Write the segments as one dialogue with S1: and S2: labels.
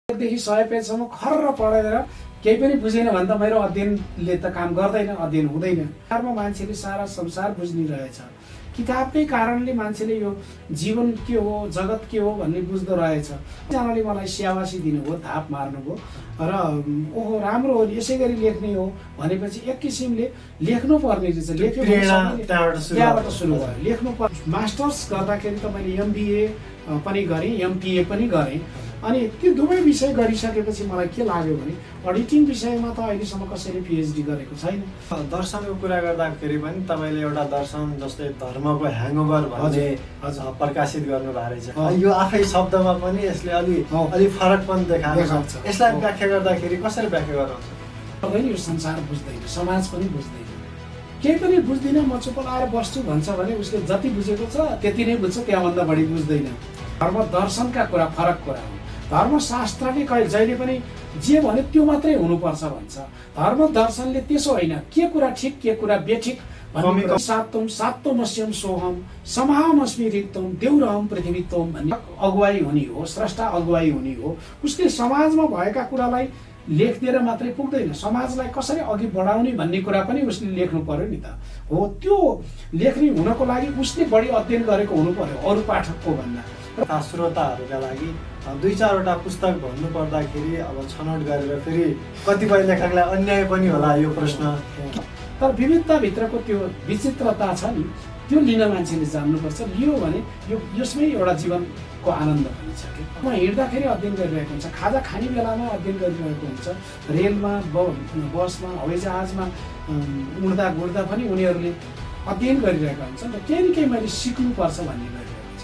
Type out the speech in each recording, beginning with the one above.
S1: देखि 100 पेजसम्म खर्र पढेर केही पनि बुझेन भने त मेरो अध्ययनले त काम गर्दैन, अध्ययन हुँदैन। संसारमा मान्छेले सारा संसार बुझ्ने रहेछ। किताबकै कारणले मान्छेले यो जीवन के हो, जगत के हो भन्ने बुझ्दो रहेछ। जनाले मलाई स्याबासी दिनुभयो, थाप मार्नुभयो र ओहो राम्रो हो, यसै गरी लेख्ने हो भनेपछि एक किसिमले लेख्नु पर्ने रहेछ। त्यहाँबाट सुरु भयो लेख्नु पर्ने। मास्टर्स गर्दाखेरि त मैले MBA पनि गरेँ, MPA पनि गरेँ। अनि त्यो दुवै विषय गरिसकेपछि मलाई के लाग्यो भने अडिटिङ विषयमा त अहिलेसम्म कसैले PhD गरेको छैन।
S2: दर्शनको कुरा गर्दाखेरि पनि तपाईँले एउटा दर्शन जस्तै धर्मको ह्याङओभर भन्ने प्रकाशित गर्नु भएको रहेछ। यो आफै शब्दमा पनि यसले अलि फरक पनि देखाउँछ। यसलाई व्याख्या गर्दाखेरि कसरी व्याख्या गर्नुहुन्छ?
S1: यो संसार बुझ्दैन, समाज पनि बुझ्दैन, केही पनि बुझ्दिन, म चुप लाएर बस्छु भन्छ भने उसले जति बुझेको छ त्यति नै बुझ्छ, त्यहाँभन्दा बढी बुझ्दैन। धर्म दर्शनका कुरा फरक कुरा हो। धर्मशास्त्रले जहिले पनि जे भन्यो त्यो मात्रै हुनुपर्छ भन्छ। धर्म दर्शनले त्यसो होइन, के कुरा ठिक के कुरा बेठिक भन्ने। सात्वम सात्वमस्यम सोहम समाहमस्मि रिक्तम देउरहम पृथ्वीत्वम भन्ने अगुवाई हुने हो, स्रष्टा अगुवाई हुने हो। उसले समाजमा भएका कुरालाई लेखिदिएर मात्रै पुग्दैन, समाजलाई कसरी अघि बढाउने भन्ने कुरा पनि उसले लेख्नु पर्यो नि त। हो, त्यो लेख्ने हुनको लागि उसले बढी अध्ययन गरेको हुनु पर्यो अरू पाठकको भन्दा।
S2: श्रोताहरूका लागि 2-4वटा पुस्तक भन्नु पर्दाखेरि अब छनौट गरेर फेरि कतिपय लेखकलाई अन्याय पनि होला यो प्रश्न,
S1: तर विविधताभित्रको त्यो विचित्रता छ नि, त्यो लिन मान्छेले जान्नुपर्छ। लियो भने यसमै एउटा जीवनको आनन्द पनि छ कि। म हिँड्दाखेरि अध्ययन गरिरहेको हुन्छ, खाजा खाने बेलामा अध्ययन गरिरहेको हुन्छ, रेलमा बसमा हवाईजहाजमा उड्दा गुड्दा पनि उनीहरूले अध्ययन गरिरहेका हुन्छन् र केही न केही मैले सिक्नुपर्छ भन्ने गरिरहेको हुन्छ।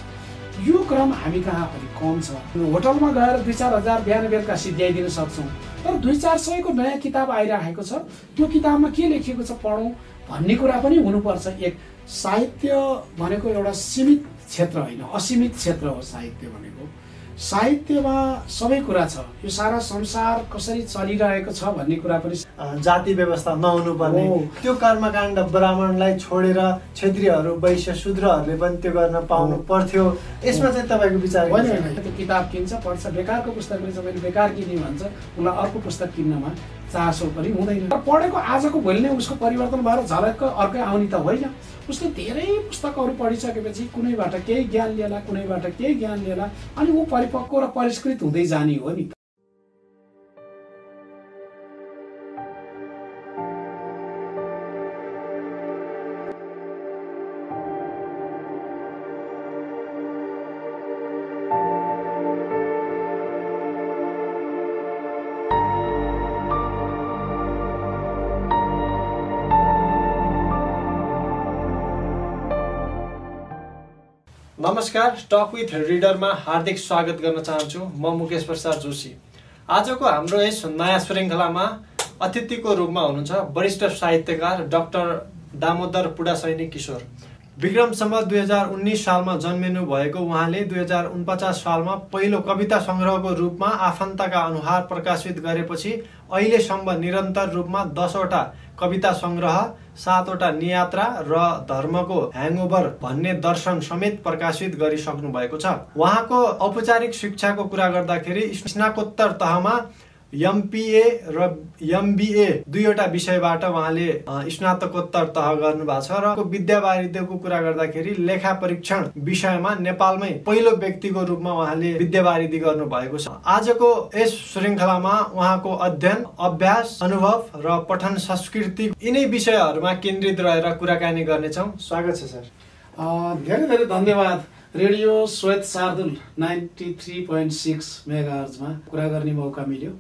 S1: यो क्रम हामी कहाँ अलिक कम छ। होटलमा गएर 2-4 हजार बिहान बेलुका सिद्ध्याइदिन सक्छौँ, तर 2-400को नयाँ किताब आइरहेको छ, त्यो किताबमा के लेखिएको छ पढौँ भन्ने कुरा पनि हुनुपर्छ। एक साहित्य भनेको एउटा सीमित क्षेत्र होइन, असीमित क्षेत्र हो साहित्य भनेको। साहित्यमा सबै कुरा छ, यो सारा संसार कसरी चलिरहेको छ भन्ने कुरा पनि।
S2: जाति व्यवस्था नहुनु पर्ने, त्यो कर्मकाण्ड ब्राह्मणलाई छोडेर क्षत्रियहरू वैश्य शूद्रहरूले पनि त्यो गर्न पाउनु पर्थ्यो। यसमा चाहिँ तपाईँको विचार
S1: होइन? त्यो किताब किन्छ पढ्छ, बेकारको पुस्तक रहेछ मैले बेकार किने भन्छ, उसलाई अर्को पुस्तक किन्नमा चासो पनि हुँदैन। पढेको आजको भोलि नै उसको परिवर्तन भएर झलक्क अर्कै आउने त होइन। उसले धेरै पुस्तकहरू पढिसकेपछि कुनैबाट केही ज्ञान लिएला, कुनैबाट केही ज्ञान लिएला, अनि ऊ परिपक्व र परिष्कृत हुँदै जाने हो नि।
S2: नमस्कार, टक विथ रिडरमा हार्दिक स्वागत गर्न चाहन्छु। म मुकेश प्रसाद जोशी। आजको हाम्रो यस नयाँ श्रृङ्खलामा अतिथिको रूपमा हुनुहुन्छ वरिष्ठ साहित्यकार डाक्टर दामोदर पुडासैनी किशोर। विक्रम सम्वत 2019 सालमा जन्मिनु भएको उहाँले 2049 सालमा पहिलो कविता सङ्ग्रहको रूपमा आफन्तका अनुहार प्रकाशित गरेपछि अहिलेसम्म निरन्तर रूपमा 10वटा कविता सङ्ग्रह, 7वटा नियात्रा र धर्मको ह्याङओभर भन्ने दर्शन समेत प्रकाशित गरिसक्नु भएको छ। उहाँको औपचारिक शिक्षाको कुरा गर्दाखेरि स्नातकोत्तर तहमा MPA र MBA 2वटा विषयबाट उहाँले स्नातकोत्तर तह गर्नुभएको छ र विद्यावारिधिको कुरा गर्दाखेरि लेखा परीक्षण विषयमा नेपालमै पहिलो व्यक्तिको रूपमा उहाँले विद्यावारिधि गर्नु भएको छ। आजको यस श्रृङ्खलामा उहाँको अध्ययन, अभ्यास, अनुभव र पठन संस्कृति यिनै विषयहरूमा केन्द्रित रहेर कुराकानी गर्नेछौँ। स्वागत छ सर।
S1: धेरै धेरै धन्यवाद। रेडियो श्वेत शार्दुल 93.6 मेगाहर्जमा कुरा गर्ने मौका मिल्यो,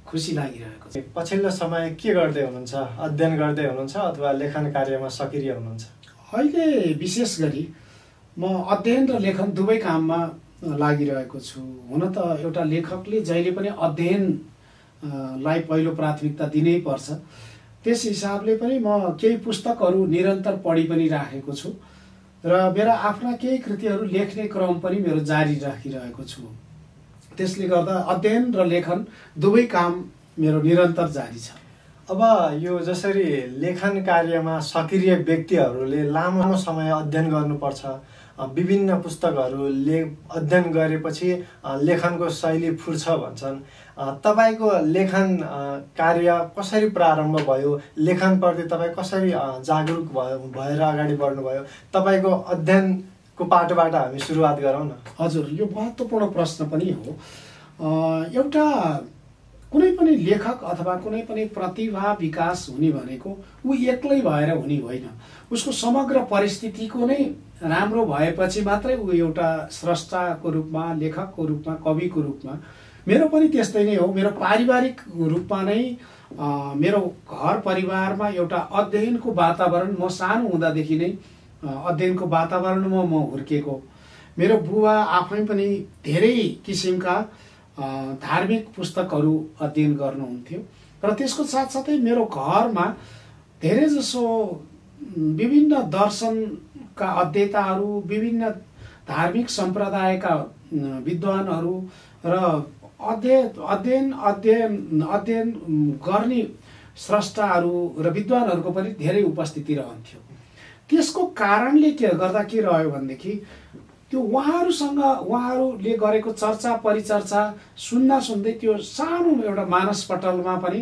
S1: खुसी लागिरहेको छ।
S2: पछिल्लो समय के गर्दै हुनुहुन्छ? अध्ययन गर्दै हुनुहुन्छ अथवा लेखन कार्यमा सक्रिय हुनुहुन्छ?
S1: अहिले विशेष गरी म अध्ययन र लेखन दुवै काममा लागिरहेको छु। हुन त एउटा लेखकले जहिले पनि अध्ययनलाई पहिलो प्राथमिकता दिनै पर्छ। त्यस हिसाबले पनि म केही पुस्तकहरू निरन्तर पढि पनि राखेको छु र मेरा आफ्ना केही कृतिहरू लेख्ने क्रम पनि मेरो जारी राखिरहेको छु। त्यसले गर्दा अध्ययन र लेखन दुवै काम मेरो निरन्तर जारी छ।
S2: अब यो जसरी लेखन कार्यमा सक्रिय व्यक्तिहरूले लामो समय अध्ययन गर्नुपर्छ, विभिन्न पुस्तकहरू अध्ययन गरेपछि लेखनको शैली फुर्छ भन्छन्। तपाईको लेखन कार्य कसरी प्रारम्भ भयो? लेखनप्रति तपाईँ कसरी जागरुक भएर अगाडि बढ्नुभयो? तपाईको अध्ययनको पाटोबाट हामी सुरुवात गरौँ न।
S1: हजुर, यो महत्त्वपूर्ण प्रश्न पनि हो। एउटा कुनै पनि लेखक अथवा कुनै पनि प्रतिभा विकास हुने भनेको ऊ एक्लै भएर हुने होइन। उसको समग्र परिस्थितिको नै राम्रो भएपछि मात्रै ऊ एउटा स्रष्टाको रूपमा, लेखकको रूपमा, कविको रूपमा। मेरो पनि त्यस्तै नै हो। मेरो पारिवारिक रूपमा नै मेरो घर परिवारमा एउटा अध्ययनको वातावरण, म सानो हुँदादेखि नै अध्ययनको वातावरणमा म हुर्केको। मेरो बुबा आफै पनि धेरै किसिमका धार्मिक पुस्तकहरू अध्ययन गर्नुहुन्थ्यो र त्यसको साथसाथै मेरो घरमा धेरै जसो विभिन्न दर्शनका अध्येताहरू, विभिन्न धार्मिक सम्प्रदायका विद्वानहरू र अध्ययन गर्ने स्रष्टाहरू र विद्वानहरूको पनि धेरै उपस्थिति रहन्थ्यो। त्यसको कारणले के रह्यो भनेदेखि त्यो उहाँहरूले गरेको चर्चा परिचर्चा सुन्दै त्यो सानो एउटा मानसपटलमा पनि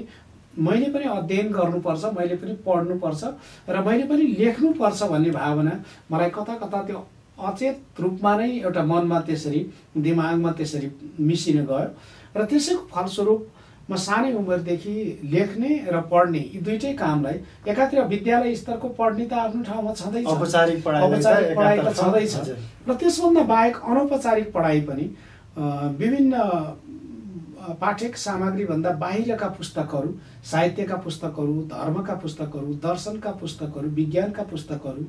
S1: मैले पनि अध्ययन गर्नुपर्छ, मैले पनि पढ्नुपर्छ र मैले पनि लेख्नुपर्छ भन्ने भावना मलाई कता कता त्यो अचेत रूपमा नै एउटा मनमा त्यसरी, दिमागमा त्यसरी मिसिन गयो र त्यसैको फलस्वरूप म सानै उमेरदेखि लेख्ने र पढ्ने यी दुईटै कामलाई, एकातिर विद्यालय स्तरको पढ्ने त आफ्नो ठाउँमा छँदैछ,
S2: औपचारिक
S1: पढाइ त छँदैछ र त्यसभन्दा बाहेक अनौपचारिक पढाइ पनि विभिन्न पाठ्यक सामग्रीभन्दा बाहिरका पुस्तकहरू, साहित्यका पुस्तकहरू, धर्मका पुस्तकहरू, दर्शनका पुस्तकहरू, विज्ञानका पुस्तकहरू,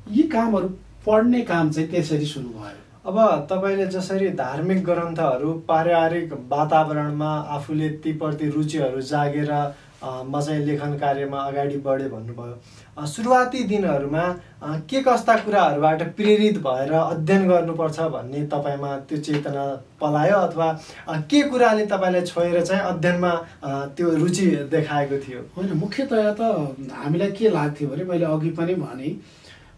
S1: यी कामहरू पढ्ने काम चाहिँ त्यसरी सुरु भयो।
S2: अब तपाईले जसरी धार्मिक ग्रन्थहरू पारिवारिक वातावरणमा आफूले तीप्रति रुचिहरू जागेर म चाहिँ लेखन कार्यमा अगाडि बढे भन्नुभयो, सुरुवाती दिनहरूमा के कस्ता कुराहरूबाट प्रेरित भएर अध्ययन गर्नुपर्छ भन्ने तपाईमा त्यो चेतना पलायो अथवा के कुराले तपाईलाई छोएर चाहिँ अध्ययनमा त्यो रुचि देखाएको थियो?
S1: होइन, मुख्यतया त हामीलाई के लाग्थ्यो भने मैले अघि पनि भने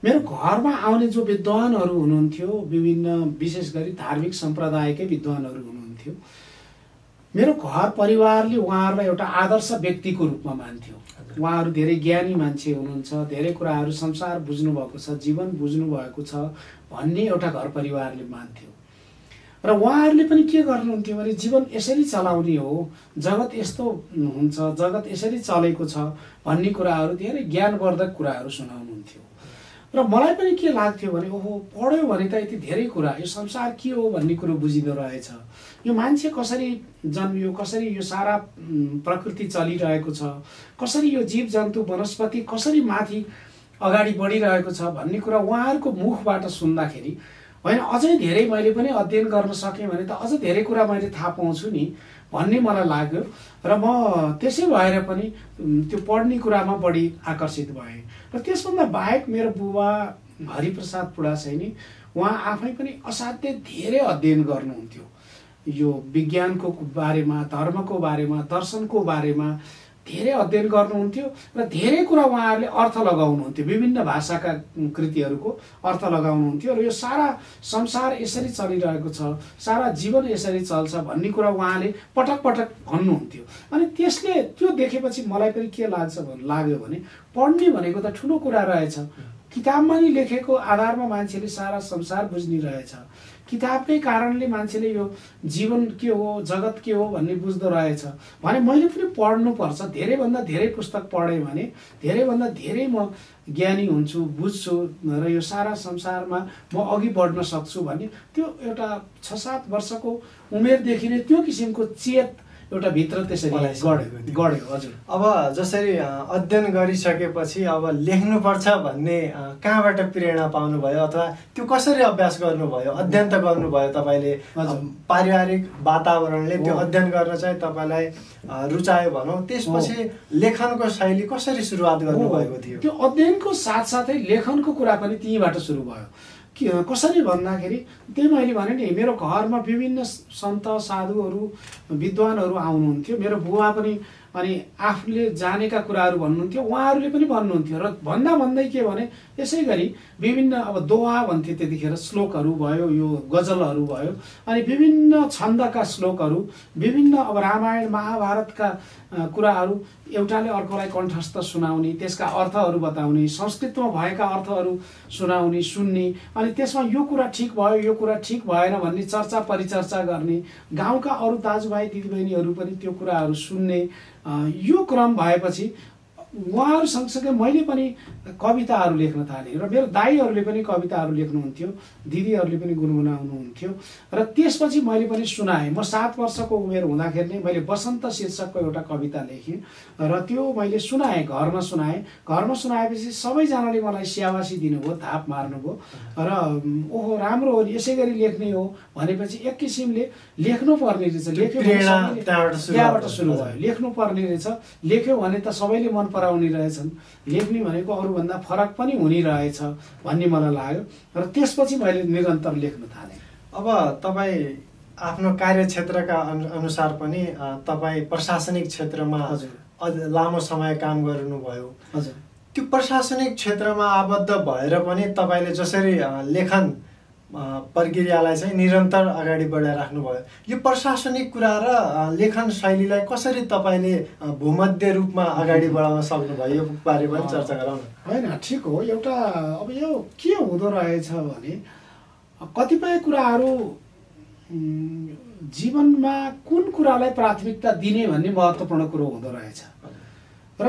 S1: मेरो घरमा आउने जो विद्वानहरू हुनुहुन्थ्यो, विभिन्न विशेष गरी धार्मिक सम्प्रदायकै विद्वानहरू हुनुहुन्थ्यो, मेरो घर परिवारले उहाँहरूलाई एउटा आदर्श व्यक्तिको रूपमा मान्थ्यो। उहाँहरू धेरै ज्ञानी मान्छे हुनुहुन्छ, धेरै कुराहरू संसार बुझ्नु भएको छ, जीवन बुझ्नु भएको छ भन्ने एउटा घर परिवारले मान्थ्यो र उहाँहरूले पनि के गर्नुहुन्थ्यो भने जीवन यसरी चलाउने हो, जगत यस्तो हुन्छ, जगत यसरी चलेको छ भन्ने कुराहरू, धेरै ज्ञानवर्धक कुराहरू सुनाउनुहुन्थ्यो र मलाई पनि के लाग्थ्यो भने ओहो, पढ्यो भने त यति धेरै कुरा, यो संसार के हो भन्ने कुरो बुझिँदो रहेछ, यो मान्छे कसरी जन्मियो, कसरी यो सारा प्रकृति चलिरहेको छ, कसरी यो जीव जन्तु वनस्पति कसरी माथि अगाडि बढिरहेको छ भन्ने कुरा उहाँहरूको मुखबाट सुन्दाखेरि होइन अझै धेरै मैले पनि अध्ययन गर्न सकेँ भने त अझ धेरै कुरा मैले थाहा पाउँछु नि भन्ने मलाई लाग्यो र म त्यसै भएर पनि त्यो पढ्ने कुरामा बढी आकर्षित भएँ। र त्यसभन्दा बाहेक मेरो बुबा हरिप्रसाद पुडासैनी उहाँ आफै पनि असाध्यै धेरै अध्ययन गर्नुहुन्थ्यो, यो विज्ञानको बारेमा, धर्मको बारेमा, दर्शनको बारेमा धेरै अध्ययन गर्नुहुन्थ्यो र धेरै कुरा उहाँहरूले अर्थ लगाउनुहुन्थ्यो, विभिन्न भाषाका कृतिहरूको अर्थ लगाउनुहुन्थ्यो र यो सारा संसार यसरी चलिरहेको छ, सारा जीवन यसरी चल्छ भन्ने कुरा उहाँले पटक पटक भन्नुहुन्थ्यो। अनि त्यसले त्यो देखेपछि मलाई पनि के लाग्यो भने पढ्ने भनेको त ठुलो कुरा रहेछ, किताबमा नि लेखेको आधारमा मान्छेले सारा संसार बुझ्ने रहेछ, किताबकै कारणले मान्छेले यो जीवन के हो, जगत के हो भन्ने बुझ्दो रहेछ भने मैले पनि पढ्नुपर्छ, धेरैभन्दा धेरै पुस्तक पढेँ भने धेरैभन्दा धेरै म ज्ञानी हुन्छु, बुझ्छु र यो सारा संसारमा म अघि बढ्न सक्छु भन्ने त्यो एउटा 6-7 वर्षको उमेरदेखि नै त्यो किसिमको चेत एउटा भित्र त्यसरी गढ्यो। हजुर,
S2: अब जसरी अध्ययन गरिसकेपछि अब लेख्नुपर्छ भन्ने कहाँबाट प्रेरणा पाउनुभयो अथवा त्यो कसरी अभ्यास गर्नुभयो? अध्ययन त गर्नुभयो तपाईँले, पारिवारिक वातावरणले त्यो अध्ययन गर्न चाहिँ तपाईँलाई रुचायो भनौँ, त्यसपछि लेखनको शैली कसरी सुरुवात गर्नुभएको थियो?
S1: त्यो अध्ययनको साथसाथै लेखनको कुरा पनि त्यहीँबाट सुरु भयो। कसरी भन्दाखेरि त्यही मैले भने नि मेरो घरमा विभिन्न सन्त साधुहरू विद्वानहरू आउनुहुन्थ्यो। मेरो बुवा पनि अनि आफूले जानेका कुराहरू भन्नुहुन्थ्यो, उहाँहरूले पनि भन्नुहुन्थ्यो। र भन्दै के भने यसै गरी विभिन्न अब दोहा भन्थे त्यतिखेर, श्लोकहरू भयो, यो गजलहरू भयो, अनि विभिन्न छन्दका श्लोकहरू, विभिन्न अब रामायण महाभारतका कुराहरू एउटाले अर्कोलाई कण्ठस्थ सुनाउने, त्यसका अर्थहरू बताउने, संस्कृतमा भएका अर्थहरू सुनाउने, सुन्ने, अनि त्यसमा यो कुरा ठिक भयो, यो कुरा ठिक भएन भन्ने चर्चा परिचर्चा गर्ने, गाउँका अरू दाजुभाइ दिदीबहिनीहरू पनि त्यो कुराहरू सुन्ने, यो क्रम भएपछि उहाँहरू सँगसँगै मैले पनि कविताहरू लेख्न थालेँ। र मेरो दाइहरूले पनि कविताहरू लेख्नुहुन्थ्यो, दिदीहरूले पनि गुनगुनाउनुहुन्थ्यो। र त्यसपछि मैले पनि सुनाएँ। म 7 वर्षको उमेर हुँदाखेरि नै मैले बसन्त शीर्षकको एउटा कविता लेखेँ र त्यो मैले सुनाएँ, घरमा सुनाएँ। घरमा सुनाएपछि सबैजनाले मलाई स्याबासी दिनुभयो, थाप मार्नुभयो र ओहो राम्रो हो, यसै गरी लेख्ने हो भनेपछि एक किसिमले लेख्नु पर्ने रहेछ, लेख्यो भने त्यहाँबाट सुरु भयो। लेख्नु पर्ने रहेछ, लेख्यो भने त सबैले मन पराउने रहेछन्, लेख्ने भनेको अरूभन्दा फरक पनि हुने रहेछ भन्ने मलाई लाग्यो। र त्यसपछि मैले निरन्तर लेख्न थालेँ।
S2: अब तपाईँ आफ्नो कार्यक्षेत्रका अनुसार पनि तपाईँ प्रशासनिक क्षेत्रमा लामो समय काम गर्नुभयो।
S1: हजुर,
S2: त्यो प्रशासनिक क्षेत्रमा आबद्ध भएर पनि तपाईँले जसरी लेखन प्रक्रियालाई चाहिँ निरन्तर अगाडि बढाइराख्नुभयो, यो प्रशासनिक कुरा र लेखन शैलीलाई कसरी तपाईँले भूमध्य रूपमा अगाडि बढाउन सक्नुभयो, यो बारे पनि चर्चा गरौँ न।
S1: होइन, ठिक हो। एउटा अब यो के हुँदो रहेछ भने कतिपय कुराहरू जीवनमा कुन कुरालाई प्राथमिकता दिने भन्ने महत्त्वपूर्ण कुरो हुँदो रहेछ। र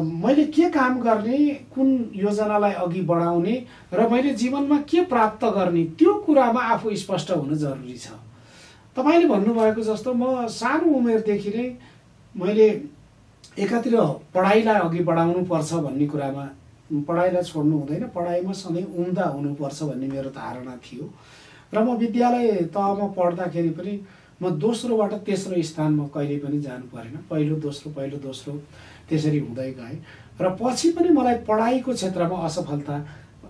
S1: मैले के काम गर्ने, कुन योजनालाई अघि बढाउने र मैले जीवनमा के प्राप्त गर्ने, त्यो कुरामा आफू स्पष्ट हुनु जरुरी छ। तपाईँले भन्नुभएको जस्तो म सानो उमेरदेखि नै मैले एकातिर पढाइलाई अघि बढाउनु पर्छ भन्ने कुरामा, पढाइलाई छोड्नु हुँदैन, पढाइमा सधैँ उम्दा हुनुपर्छ भन्ने मेरो धारणा थियो। र म विद्यालय तहमा पढ्दाखेरि पनि म दोस्रोबाट तेस्रो स्थानमा कहिल्यै पनि जानु परेन, पहिलो दोस्रो त्यसरी हुँदै गएँ। र पछि पनि मलाई पढाइको क्षेत्रमा असफलता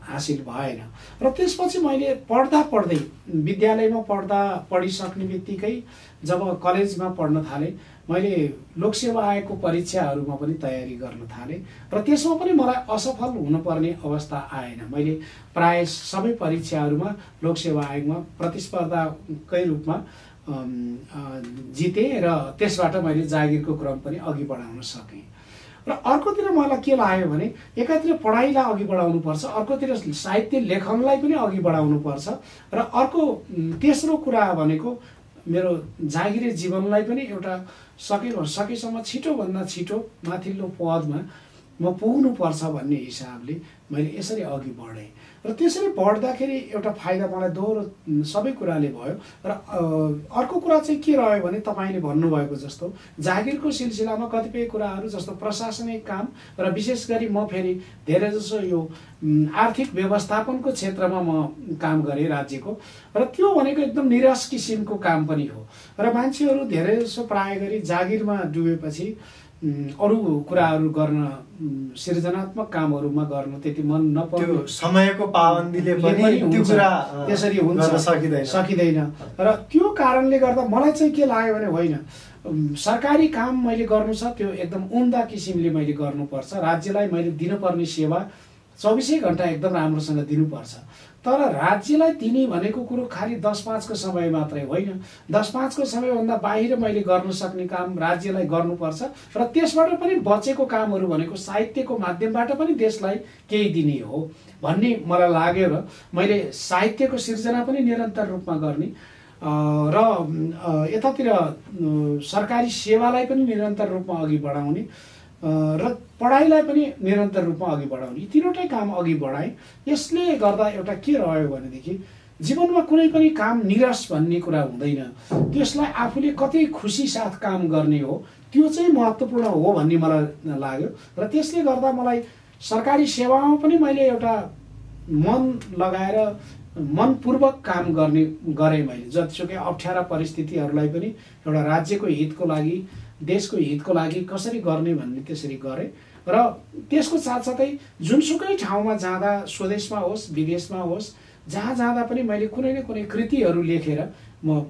S1: हासिल भएन। र त्यसपछि मैले पढ्दै विद्यालयमा पढिसक्ने बित्तिकै जब कलेजमा पढ्न थालेँ, मैले लोकसेवा आयोगको परीक्षाहरूमा पनि तयारी गर्न थालेँ र त्यसमा पनि मलाई असफल हुनुपर्ने अवस्था आएन। मैले प्राय सबै परीक्षाहरूमा लोकसेवा आयोगमा प्रतिस्पर्धाकै रूपमा जितेँ र त्यसबाट मैले जागिरको क्रम पनि अघि बढाउन सकेँ। र अर्कोतिर मलाई के लाग्यो भने एकातिर पढाइलाई अघि बढाउनुपर्छ, अर्कोतिर साहित्य लेखनलाई पनि अघि बढाउनुपर्छ, र अर्को तेस्रो कुरा भनेको मेरो जागिरे जीवनलाई पनि एउटा सकेसम्म छिटोभन्दा छिटो माथिल्लो पदमा म पुग्नुपर्छ भन्ने हिसाबले मैले यसरी अघि बढेँ। र त्यसरी बढ्दाखेरि एउटा फाइदा मलाई दोहोरो सबै कुराले भयो। र अर्को कुरा चाहिँ के रह्यो भने तपाईँले भन्नुभएको जस्तो जागिरको सिलसिलामा कतिपय कुराहरू जस्तो प्रशासनिक काम, र विशेष गरी म फेरि धेरै जसो यो आर्थिक व्यवस्थापनको क्षेत्रमा म काम गरेँ राज्यको, र त्यो भनेको एकदम निराश किसिमको काम पनि हो। र मान्छेहरू धेरै जसो प्राय गरी जागिरमा डुबेपछि अरू कुराहरू गर्न, सृजनात्मक कामहरूमा गर्न त्यति मन नपर्यो,
S2: समयको पाबन्दीले पनि त्यो कुरा
S1: त्यसरी हुन्छ सकिँदैन। र त्यो कारणले गर्दा मलाई चाहिँ के लाग्यो भने होइन, सरकारी काम मैले गर्नु छ त्यो एकदम उम्दा किसिमले मैले गर्नुपर्छ, राज्यलाई मैले दिनुपर्ने सेवा 24 घण्टा एकदम राम्रोसँग दिनुपर्छ। तर राज्यलाई दिने भनेको कुरो खालि 10-5 को समय मात्रै होइन, 10-5 को समयभन्दा बाहिर मैले गर्न सक्ने काम राज्यलाई गर्नुपर्छ। र त्यसबाट पनि बचेको कामहरू भनेको साहित्यको माध्यमबाट पनि देशलाई केही दिने हो भन्ने मलाई लाग्यो। र मैले साहित्यको सिर्जना पनि निरन्तर रूपमा गर्ने र यतातिर सरकारी सेवालाई पनि निरन्तर रूपमा अघि बढाउने र पढाइलाई पनि निरन्तर रूपमा अघि बढाउने, यी तीनवटै काम अघि बढाएँ। यसले गर्दा एउटा के रह्यो भनेदेखि जीवनमा कुनै पनि काम निराश भन्ने कुरा हुँदैन, त्यसलाई आफूले कति खुसी साथ काम गर्ने हो त्यो चाहिँ महत्त्वपूर्ण हो भन्ने मलाई लाग्यो। र त्यसले गर्दा मलाई सरकारी सेवामा पनि मैले एउटा मन लगाएर मनपूर्वक काम गरेँ। मैले जतिसुकै अप्ठ्यारा परिस्थितिहरूलाई पनि एउटा राज्यको हितको लागि, देशको हितको लागि कसरी गर्ने भन्ने त्यसरी गरेँ। र त्यसको साथसाथै जुनसुकै ठाउँमा जाँदा, स्वदेशमा होस् विदेशमा होस्, जहाँ जाँदा पनि मैले कुनै न कुनै कृतिहरू लेखेर म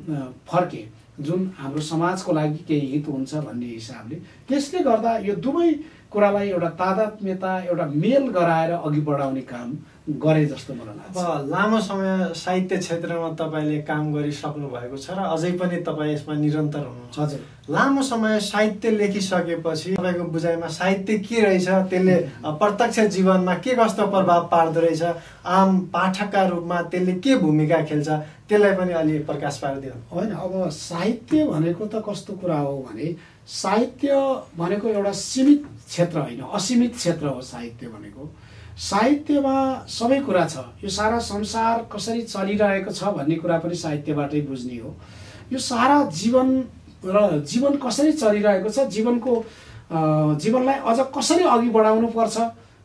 S1: फर्केँ, जुन हाम्रो समाजको लागि केही हित हुन्छ भन्ने हिसाबले। त्यसले गर्दा यो दुवै कुरालाई एउटा तादात्म्यता, एउटा मेल गराएर अघि बढाउने काम गरे जस्तो मलाई लाग्छ।
S2: अब लामो समय साहित्य क्षेत्रमा तपाईँले काम गरिसक्नु भएको छ र अझै पनि तपाईँ यसमा निरन्तर हुनुहुन्छ।
S1: हजुर,
S2: लामो समय साहित्य लेखिसकेपछि तपाईँको बुझाइमा साहित्य के रहेछ, त्यसले प्रत्यक्ष जीवनमा के कस्तो प्रभाव पार्दो रहेछ, आम पाठकका रूपमा त्यसले के भूमिका खेल्छ, त्यसलाई पनि अलि प्रकाश पारिदिनु।
S1: होइन, अब साहित्य भनेको त कस्तो कुरा हो भने साहित्य भनेको एउटा सीमित क्षेत्र होइन, असीमित क्षेत्र हो साहित्य भनेको। साहित्यमा सबै कुरा छ। यो सारा संसार कसरी चलिरहेको छ भन्ने कुरा पनि साहित्यबाटै बुझ्ने हो। यो सारा जीवन र जीवन कसरी चलिरहेको छ, जीवनलाई अझ कसरी अघि बढाउनु पर्छ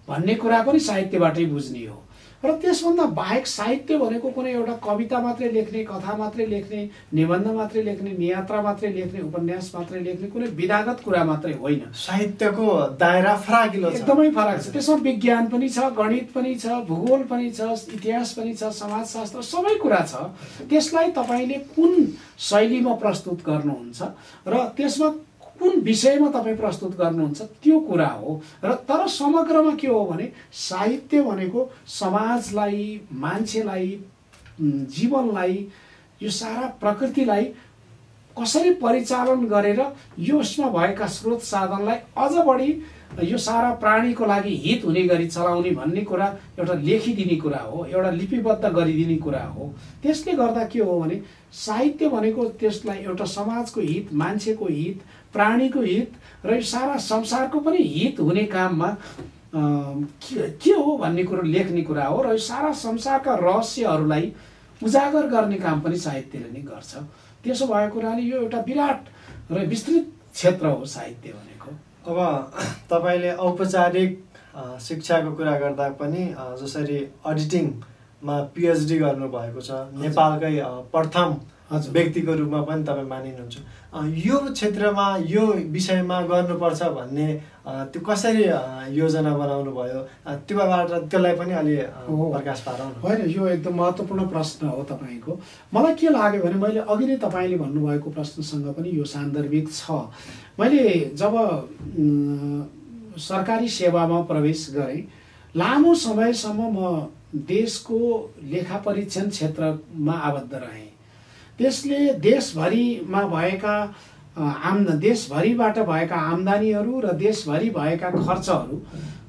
S1: भन्ने कुरा पनि साहित्यबाटै बुझ्ने हो। र त्यसभन्दा बाहेक साहित्य भनेको कुनै एउटा कविता मात्रै लेख्ने, कथा मात्रै लेख्ने, निबन्ध मात्रै लेख्ने, नियात्रा मात्रै लेख्ने, उपन्यास मात्रै लेख्ने कुनै विधागत कुरा मात्रै होइन।
S2: साहित्यको दायरा फराकिलो छ,
S1: एकदमै फरक छ। त्यसमा विज्ञान पनि छ, गणित पनि छ, भूगोल पनि छ, इतिहास पनि छ, समाजशास्त्र सबै कुरा छ। त्यसलाई तपाईँले कुन शैलीमा प्रस्तुत गर्नुहुन्छ र त्यसमा कुन विषयमा तपाईँ प्रस्तुत गर्नुहुन्छ त्यो कुरा हो। र तर समग्रमा के हो भने साहित्य भनेको समाजलाई, मान्छेलाई, जीवनलाई, यो सारा प्रकृतिलाई कसरी परिचालन गरेर यसमा भएका स्रोत साधनलाई अझ बढी यो सारा प्राणीको लागि हित हुने गरी चलाउने भन्ने कुरा एउटा लेखिदिने कुरा हो, एउटा लिपिबद्ध गरिदिने कुरा हो। त्यसले गर्दा के हो भने साहित्य भनेको त्यसलाई एउटा समाजको हित, मान्छेको हित, प्राणीको हित र यो सारा संसारको पनि हित हुने काममा के हो भन्ने कुरो लेख्ने कुरा हो। र यो सारा संसारका रहस्यहरूलाई उजागर गर्ने काम पनि साहित्यले नै गर्छ। त्यसो भएको हुनाले यो एउटा विराट र विस्तृत क्षेत्र हो साहित्य भनेको।
S2: अब तपाईँले औपचारिक शिक्षाको कुरा गर्दा पनि जसरी एडिटिङमा पिएचडी गर्नुभएको छ, नेपालकै प्रथम व्यक्तिको रूपमा पनि तपाईँ मानिनुहुन्छ। यो क्षेत्रमा यो विषयमा गर्नुपर्छ भन्ने त्यो कसरी योजना बनाउनु भयो, त्यसलाई पनि अलि प्रकाश पारौँ।
S1: होइन, यो एकदम महत्त्वपूर्ण प्रश्न हो तपाईँको। मलाई के लाग्यो भने मैले अघि नै तपाईँले भन्नुभएको प्रश्नसँग पनि यो सान्दर्भिक छ। मैले जब सरकारी सेवामा प्रवेश गरेँ, लामो समयसम्म म देशको लेखा परीक्षण क्षेत्रमा आबद्ध रहेँ। त्यसले देशभरिमा भएका देशभरिबाट भएका आम्दानीहरू र देशभरि भएका खर्चहरू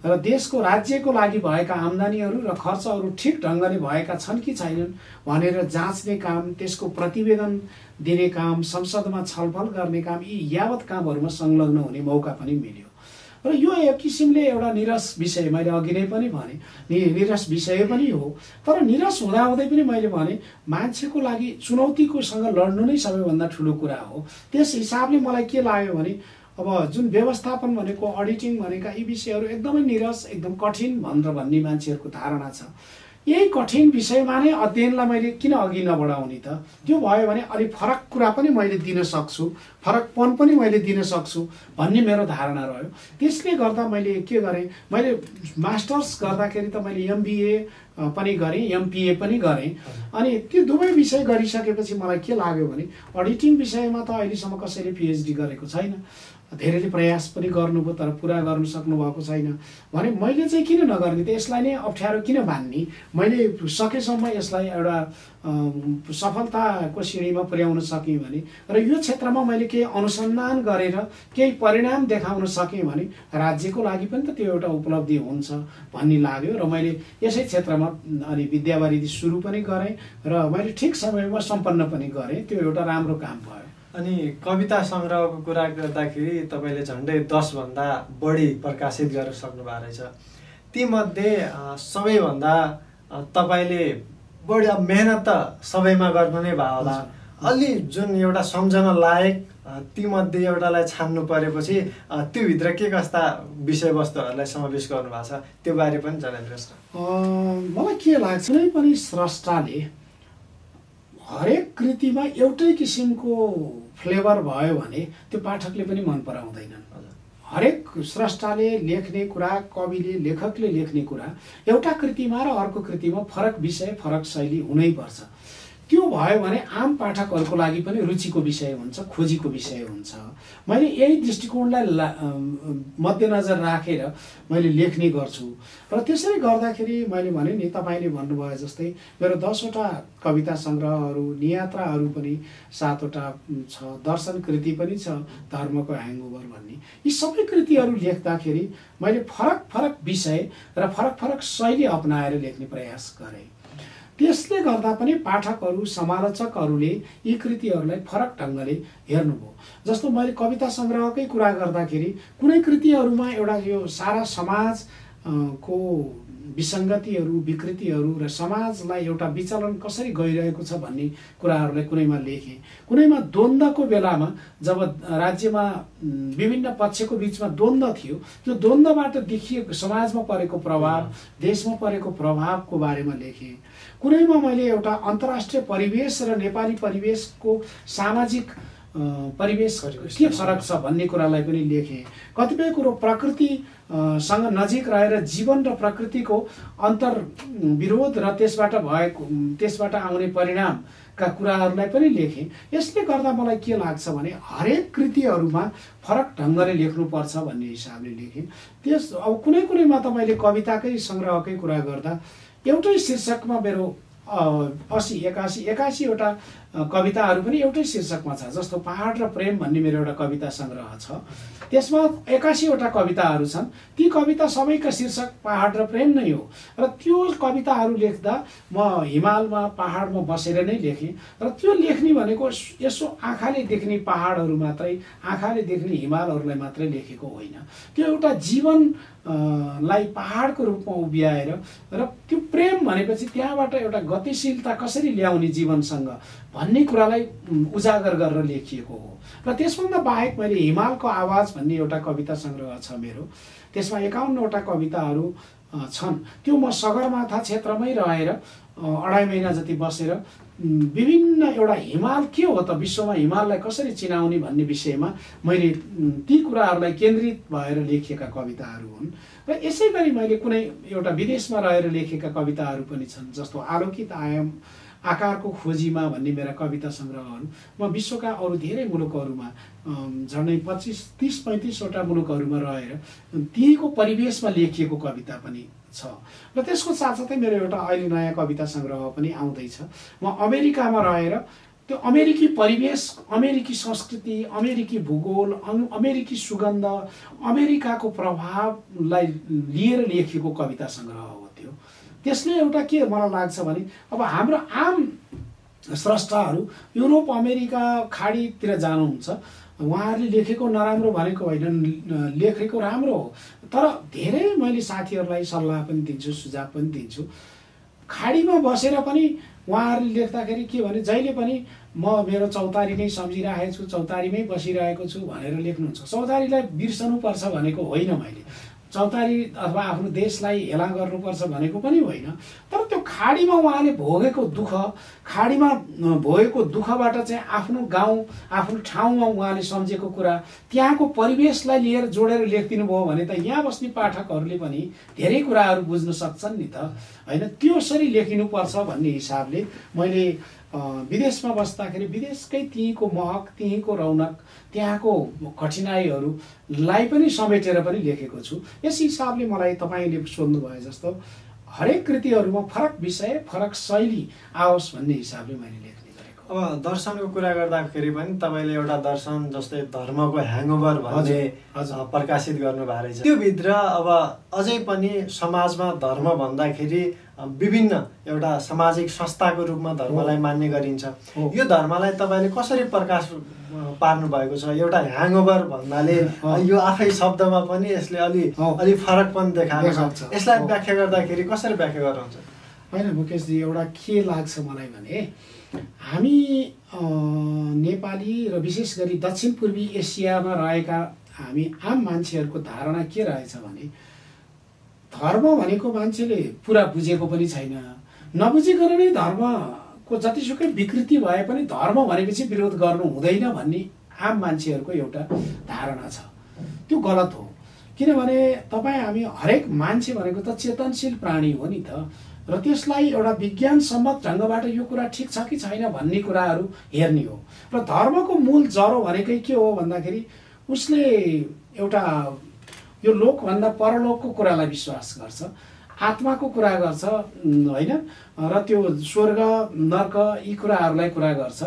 S1: र देशको राज्यको लागि भएका आम्दानीहरू र खर्चहरू ठिक ढङ्गले भएका छन् कि छैनन् भनेर जाँच्ने काम, त्यसको प्रतिवेदन दिने काम, संसदमा छलफल गर्ने काम, यी यावत कामहरूमा संलग्न हुने मौका पनि मिल्यो। र यो एक किसिमले एउटा निरस विषय, मैले अघि नै पनि भने निरस विषय पनि हो। तर निरस हुँदाहुँदै पनि मैले भने मान्छेको लागि चुनौतीकोसँग लड्नु नै सबैभन्दा ठुलो कुरा हो। त्यस हिसाबले मलाई के लाग्यो भने अब जुन व्यवस्थापन भनेको, अडिटिङ भनेका यी विषयहरू एकदमै निरस, एकदम कठिन भन्ने मान्छेहरूको धारणा छ। यही कठिन विषयमा नै अध्ययनलाई मैले किन अघि नबढाउने त? त्यो भयो भने अलिक फरक कुरा पनि मैले दिन सक्छु, फरकपन पनि मैले दिन सक्छु भन्ने मेरो धारणा रह्यो। त्यसले गर्दा मैले के गरेँ, मैले मास्टर्स गर्दाखेरि त मैले MBA पनि गरेँ, MPA पनि गरेँ। अनि त्यो दुवै विषय गरिसकेपछि मलाई के लाग्यो भने अडिटिङ विषयमा त अहिलेसम्म कसैले PhD गरेको छैन। धेरैले प्रयास पनि गर्नुभयो तर पुरा गर्न सक्नु भएको छैन भने मैले चाहिँ किन नगर्ने त? यसलाई नै अप्ठ्यारो किन बान्ने? मैले सकेसम्म यसलाई एउटा सफलताको सिँढीमा पुर्याउन सकेँ भने र यो क्षेत्रमा मैले केही अनुसन्धान गरेर केही परिणाम देखाउन सकेँ भने राज्यको लागि पनि त त्यो एउटा उपलब्धि हुन्छ भन्ने लाग्यो। र मैले यसै क्षेत्रमा अनि विद्यावारिधि सुरु पनि गरेँ र मैले ठिक समयमा सम्पन्न पनि गरेँ। त्यो एउटा राम्रो काम भयो।
S2: अनि कविता सङ्ग्रहको कुरा गर्दाखेरि तपाईँले झन्डै 10 भन्दा बढी प्रकाशित गरेर सक्नु भएको रहेछ। तीमध्ये सबैभन्दा तपाईँले बढी मेहनत त सबैमा गर्नु नै भयो होला, अलि जुन एउटा सम्झन लायक तीमध्ये एउटालाई छान्नु परेपछि त्योभित्र के कस्ता विषयवस्तुहरूलाई समावेश गर्नुभएको छ त्यो बारे पनि जनाइदिनुहोस् न।
S1: मलाई के लाग्छ नै पनि स्रष्टाले हरेक कृतिमा एउटै किसिमको फ्लेभर भयो भने त्यो पाठकले पनि मन पराउँदैनन्। हरेक स्रष्टाले लेख्ने कुरा, कविले, लेखकले लेख्ने कुरा एउटा कृतिमा र अर्को कृतिमा फरक विषय, फरक शैली हुनैपर्छ। त्यो भयो भने आम पाठकहरूको लागि पनि रुचिको विषय हुन्छ, खोजीको विषय हुन्छ। मैले यही दृष्टिकोणलाई मध्यनजर राखेर मैले लेख्ने गर्छु र त्यसरी गर्दाखेरि मैले भने नि तपाईँले भन्नुभयो जस्तै मेरो 10वटा कविता सङ्ग्रहहरू, नियात्राहरू पनि 7वटा छ, दर्शन कृति पनि छ, धर्मको ह्याङओभर भन्ने। यी सबै कृतिहरू लेख्दाखेरि मैले फरक फरक विषय र फरक फरक शैली अपनाएर लेख्ने प्रयास गरेँ। त्यसले गर्दा पनि पाठकहरू, समालोचकहरूले यी कृतिहरूलाई फरक ढङ्गले हेर्नुभयो। जस्तो मैले कविता सङ्ग्रहकै कुरा गर्दाखेरि कुनै कृतिहरूमा एउटा यो सारा समाजको विसङ्गतिहरू, विकृतिहरू र समाजलाई एउटा विचलन कसरी गइरहेको छ भन्ने कुराहरूलाई कुनैमा लेखेँ। कुनैमा द्वन्द्वको बेलामा जब राज्यमा विभिन्न पक्षको बिचमा द्वन्द्व थियो, त्यो द्वन्द्वबाट देखिएको समाजमा परेको प्रभाव, देशमा परेको प्रभावको बारेमा लेखेँ। कुनैमा मैले एउटा अन्तर्राष्ट्रिय परिवेश र नेपाली परिवेशको सामाजिक परिवेश के फरक छ भन्ने कुरालाई पनि लेखेँ। कतिपय कुरो प्रकृतिसँग नजिक रहेर जीवन र प्रकृतिको अन्तर विरोध र त्यसबाट आउने परिणामका कुराहरूलाई पनि लेखेँ। यसले गर्दा मलाई के लाग्छ भने हरेक कृतिहरूमा फरक ढङ्गले लेख्नुपर्छ भन्ने हिसाबले लेखेँ। अब कुनै कुनैमा तपाईँले कविताकै सङ्ग्रहकै कुरा गर्दा एउटै शीर्षकमा मेरो 80-81 कविताहरू पनि एउटै शीर्षकमा छ। जस्तो पहाड र प्रेम भन्ने मेरो एउटा कविता सङ्ग्रह छ, त्यसमा 81 कविताहरू छन्। ती कविता सबैका शीर्षक पहाड र प्रेम नै हो र त्यो कविताहरू लेख्दा म हिमालमा, पहाडमा बसेर नै लेखेँ र त्यो लेख्ने भनेको यसो आँखाले देख्ने पहाडहरू मात्रै, आँखाले देख्ने हिमालहरूलाई मात्रै लेखेको होइन। त्यो एउटा जीवन लाई पहाडको रूपमा उभ्याएर र त्यो प्रेम भनेपछि त्यहाँबाट एउटा गतिशीलता कसरी ल्याउने जीवनसँग भन्ने कुरालाई उजागर गरेर लेखिएको हो। र त्यसभन्दा बाहेक मैले हिमालको आवाज भन्ने एउटा कविता सङ्ग्रह छ मेरो, त्यसमा 51वटा कविताहरू छन्। त्यो म सगरमाथा क्षेत्रमै रहेर 2.5 महिना जति बसेर विभिन्न एउटा हिमाल के हो त, विश्वमा हिमाललाई कसरी चिनाउने भन्ने विषयमा मैले ती कुराहरूलाई केन्द्रित भएर लेखेका कविताहरू हुन्। र यसै गरी मैले कुनै एउटा विदेशमा रहेर लेखेका कविताहरू पनि छन्। जस्तो आलोकित आयाम, आकारको खोजीमा भन्ने मेरा कविता सङ्ग्रहहरू म विश्वका अरू धेरै मुलुकहरूमा झन्डै 25-30-35वटा मुलुकहरूमा रहेर त्यहीको परिवेशमा लेखिएको कविता पनि छ। र त्यसको साथसाथै मेरो एउटा अहिले नयाँ कविता सङ्ग्रह पनि आउँदैछ। म अमेरिकामा रहेर त्यो अमेरिकी परिवेश, अमेरिकी संस्कृति, अमेरिकी भूगोल, अमेरिकी सुगन्ध, अमेरिकाको प्रभावलाई लिएर लेखिएको कविता सङ्ग्रह हो त्यो। त्यसले एउटा के मलाई लाग्छ भने अब हाम्रो आम स्रष्टाहरू युरोप, अमेरिका, खाडीतिर जानुहुन्छ, उहाँहरूले लेखेको नराम्रो भनेको होइन, लेखेको राम्रो हो। तर धेरै मैले साथीहरूलाई सल्लाह पनि दिन्छु, सुझाव पनि दिन्छु। खाडीमा बसेर पनि उहाँहरूले लेख्दाखेरि के भने जहिले पनि म मेरो चौतारी नै सम्झिरहेको छु, चौतारीमै बसिरहेको छु भनेर लेख्नुहुन्छ। चौतारीलाई बिर्सनुपर्छ भनेको होइन मैले, चौतारी अथवा आफ्नो देशलाई हेला गर्नुपर्छ भनेको पनि होइन। तर त्यो खाडीमा उहाँले भोगेको दुःख, खाडीमा भोगेको दुःखबाट चाहिँ आफ्नो गाउँ, आफ्नो ठाउँमा उहाँले सम्झेको कुरा, त्यहाँको परिवेशलाई लिएर जोडेर लेखिदिनु भयो भने त यहाँ बस्ने पाठकहरूले पनि धेरै कुराहरू बुझ्न सक्छन् नि त, होइन? त्यसरी लेखिनुपर्छ भन्ने हिसाबले मैले विदेशमा बस्दाखेरि विदेशकै त्यहीँको महक, त्यहीँको रौनक, त्यहाँको कठिनाइहरूलाई पनि समेटेर पनि लेखेको छु। यस हिसाबले मलाई तपाईँले सोध्नुभयो जस्तो हरेक कृतिहरूमा फरक विषय, फरक शैली आओस् भन्ने हिसाबले मैले लेख्ने गरेको।
S2: अब दर्शनको कुरा गर्दाखेरि पनि तपाईँले एउटा दर्शन जस्तै धर्मको ह्याङओभर भन्ने प्रकाशित गर्नुभएको रहेछ। त्योभित्र अब अझै पनि समाजमा धर्म भन्दाखेरि विभिन्न एउटा सामाजिक संस्थाको रूपमा धर्मलाई मान्ने गरिन्छ। यो धर्मलाई तपाईँले कसरी प्रकाश पार्नु भएको छ? एउटा ह्याङओभर भन्नाले यो आफै शब्दमा पनि यसले अलि फरक पनि देखाएको छ। यसलाई व्याख्या गर्दाखेरि कसरी व्याख्या गर्नुहुन्छ?
S1: होइन मुकेशजी, एउटा के लाग्छ मलाई भने हामी नेपाली र विशेष गरी दक्षिण पूर्वी एसियामा रहेका हामी आम मान्छेहरूको धारणा के रहेछ भने धर्म भनेको मान्छेले पुरा बुझेको पनि छैन, नबुझिकन नै धर्मको जतिसुकै विकृति भए पनि धर्म भनेपछि विरोध गर्नु हुँदैन भन्ने आम मान्छेहरूको एउटा धारणा छ। त्यो गलत हो। किनभने तपाईँ हामी हरेक मान्छे भनेको त चेतनशील प्राणी हो नि त, र त्यसलाई एउटा विज्ञानसम्मत ढङ्गबाट यो कुरा ठिक छ कि छैन भन्ने कुराहरू हेर्ने हो। र धर्मको मूल जरो भनेकै के हो भन्दाखेरि उसले एउटा यो लोकभन्दा परलोकको कुरालाई विश्वास गर्छ, आत्माको कुरा गर्छ होइन, र त्यो स्वर्ग नर्क यी कुराहरूलाई कुरा गर्छ।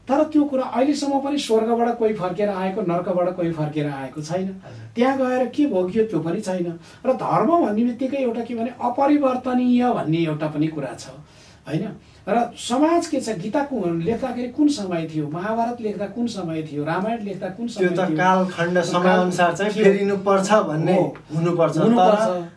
S1: तर त्यो कुरा अहिलेसम्म पनि स्वर्गबाट कोही फर्केर आएको, नर्कबाट कोही फर्केर आएको छैन, त्यहाँ गएर के भोग्यो त्यो पनि छैन। र धर्म भन्ने बित्तिकै एउटा के भने अपरिवर्तनीय भन्ने एउटा पनि कुरा छ होइन। र समाज के छ, गीता लेख्दाखेरि कुन समय थियो, महाभारत लेख्दा कुन समय थियो, रामायण लेख्दा कुन समय थियो,
S2: त्यो त कालखण्ड समयअनुसार चाहिँ फेरिनु पर्छ भन्ने हुनुपर्छ।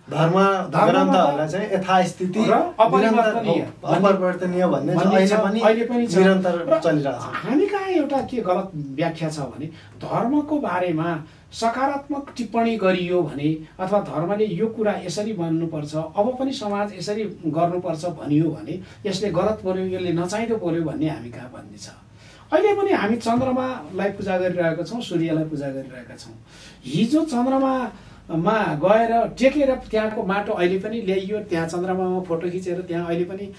S2: धर्म ग्रन्थहरूलाई चाहिँ यथास्थिति अपरिवर्तनीय भन्ने अहिले पनि निरन्तर चलिरहेछ।
S1: हामी कहाँ एउटा के गलत व्याख्या छ भने धर्मको बारेमा सकारात्मक टिप्पणी गरियो भने अथवा धर्मले यो कुरा यसरी मान्नुपर्छ, अब पनि समाज यसरी गर्नुपर्छ भनियो भने यसले गलत बोल्यो, यसले नचाहिँदो बोल्यो भन्ने हामी कहाँ भन्ने छ। अहिले पनि हामी चन्द्रमालाई पूजा गरिरहेका छौँ, सूर्यलाई पूजा गरिरहेका छौँ। हिजो चन्द्रमामा गएर टेकेर त्यहाँको माटो अहिले पनि ल्याइयो, त्यहाँ चन्द्रमामा फोटो खिचेर त्यहाँ अहिले पनि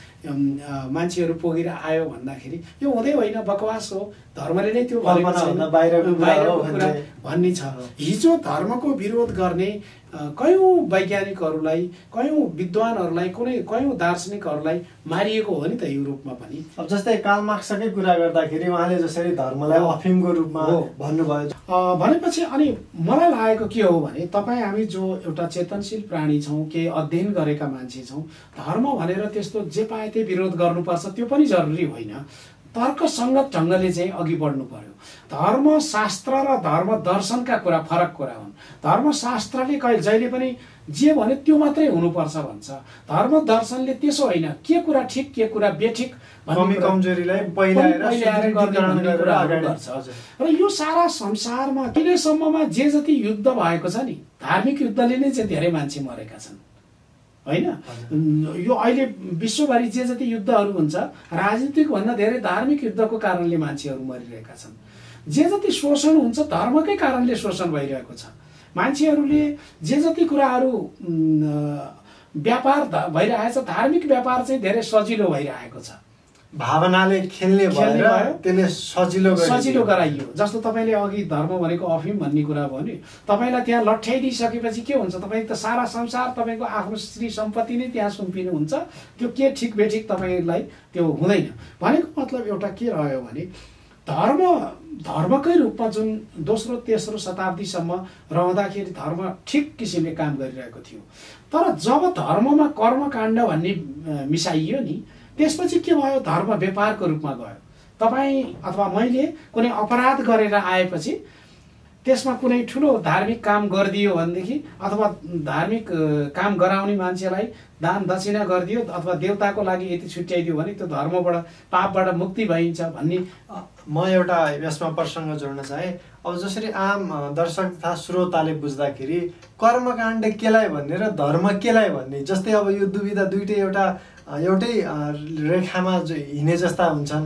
S1: मान्छेहरू पुगेर आयो भन्दाखेरि यो हुँदै होइन, बकवास हो। धर्मले नै त्यो बाहिरको कुरा भन्ने छ। हिजो धर्मको विरोध गर्ने कयौँ वैज्ञानिकहरूलाई, कयौँ विद्वानहरूलाई, कयौँ दार्शनिकहरूलाई मारिएको हो नि त युरोपमा पनि।
S2: अब जस्तै कार्ल मार्क्सकै कुरा गर्दाखेरि उहाँले जसरी धर्मलाई अफिमको रूपमा भन्नुभयो
S1: भनेपछि अनि मलाई लागेको के हो भने तपाईँ हामी जो एउटा चेतनशील प्राणी छौँ, केही अध्ययन गरेका मान्छे छौँ, धर्म भनेर त्यस्तो जे पाए त्यही विरोध गर्नुपर्छ त्यो पनि जरुरी होइन। तर्कसङ्गत ढङ्गले चाहिँ अघि बढ्नु पर्यो। धर्मशास्त्र र धर्म दर्शनका कुरा फरक कुरा हुन्। धर्मशास्त्रले जहिले पनि जे भने त्यो मात्रै हुनुपर्छ भन्छ, धर्म दर्शनले त्यसो होइन, के कुरा ठिक के कुरा बेठिक
S2: कमजोरीलाई
S1: गर्छ। र यो सारा संसारमा अहिलेसम्ममा जे जति युद्ध भएको छ नि, धार्मिक युद्धले नै चाहिँ धेरै मान्छे मरेका छन् होइन। यो अहिले विश्वभरि जे जति युद्धहरू हुन्छ राजनीतिक भन्दा धेरै धार्मिक युद्धको कारणले मान्छेहरू मरिरहेका छन्। जे जति शोषण हुन्छ धर्मकै कारणले शोषण भइरहेको छ। मान्छेहरूले जे जति कुराहरू व्यापार भइरहेछ, धार्मिक व्यापार चाहिँ धेरै सजिलो भइरहेको छ।
S2: भावनाले खेल्ने भएर त्यसले सजिलो
S1: गराइयो। जस्तो तपाईँले अघि धर्म भनेको अफिम भन्ने कुरा भयो नि, तपाईँलाई त्यहाँ लट्ठ्याइदिइसकेपछि के हुन्छ, तपाईँ त सारा संसार तपाईँको आफ्नो श्री सम्पत्ति नै त्यहाँ सुम्पिनुहुन्छ, त्यो के ठिक बेठिक तपाईँलाई त्यो हुँदैन। भनेको मतलब एउटा के रह्यो भने धर्मकै रूपमा जुन दोस्रो तेस्रो शताब्दीसम्म रहँदाखेरि धर्म ठिक किसिमले काम गरिरहेको थियो। तर जब धर्ममा कर्मकाण्ड भन्ने मिसाइयो नि, त्यसपछि के भयो, धर्म व्यापारको रूपमा गयो। तपाईँ अथवा मैले कुनै अपराध गरेर आएपछि त्यसमा कुनै ठुलो धार्मिक काम गरिदियो भनेदेखि अथवा धार्मिक काम गराउने मान्छेलाई दान दक्षिणा गरिदियो अथवा देवताको लागि यति छुट्याइदियो भने त्यो धर्मबाट पापबाट मुक्ति भइन्छ भन्ने।
S2: म एउटा यसमा प्रसङ्ग जोड्न चाहे। अब जसरी आम दर्शक तथा श्रोताले बुझ्दाखेरि कर्मकाण्ड केलाई भन्ने र धर्म केलाई भन्ने, जस्तै अब यो दुविधा दुइटै एउटै रेखामा हिँडे जस्ता हुन्छन्।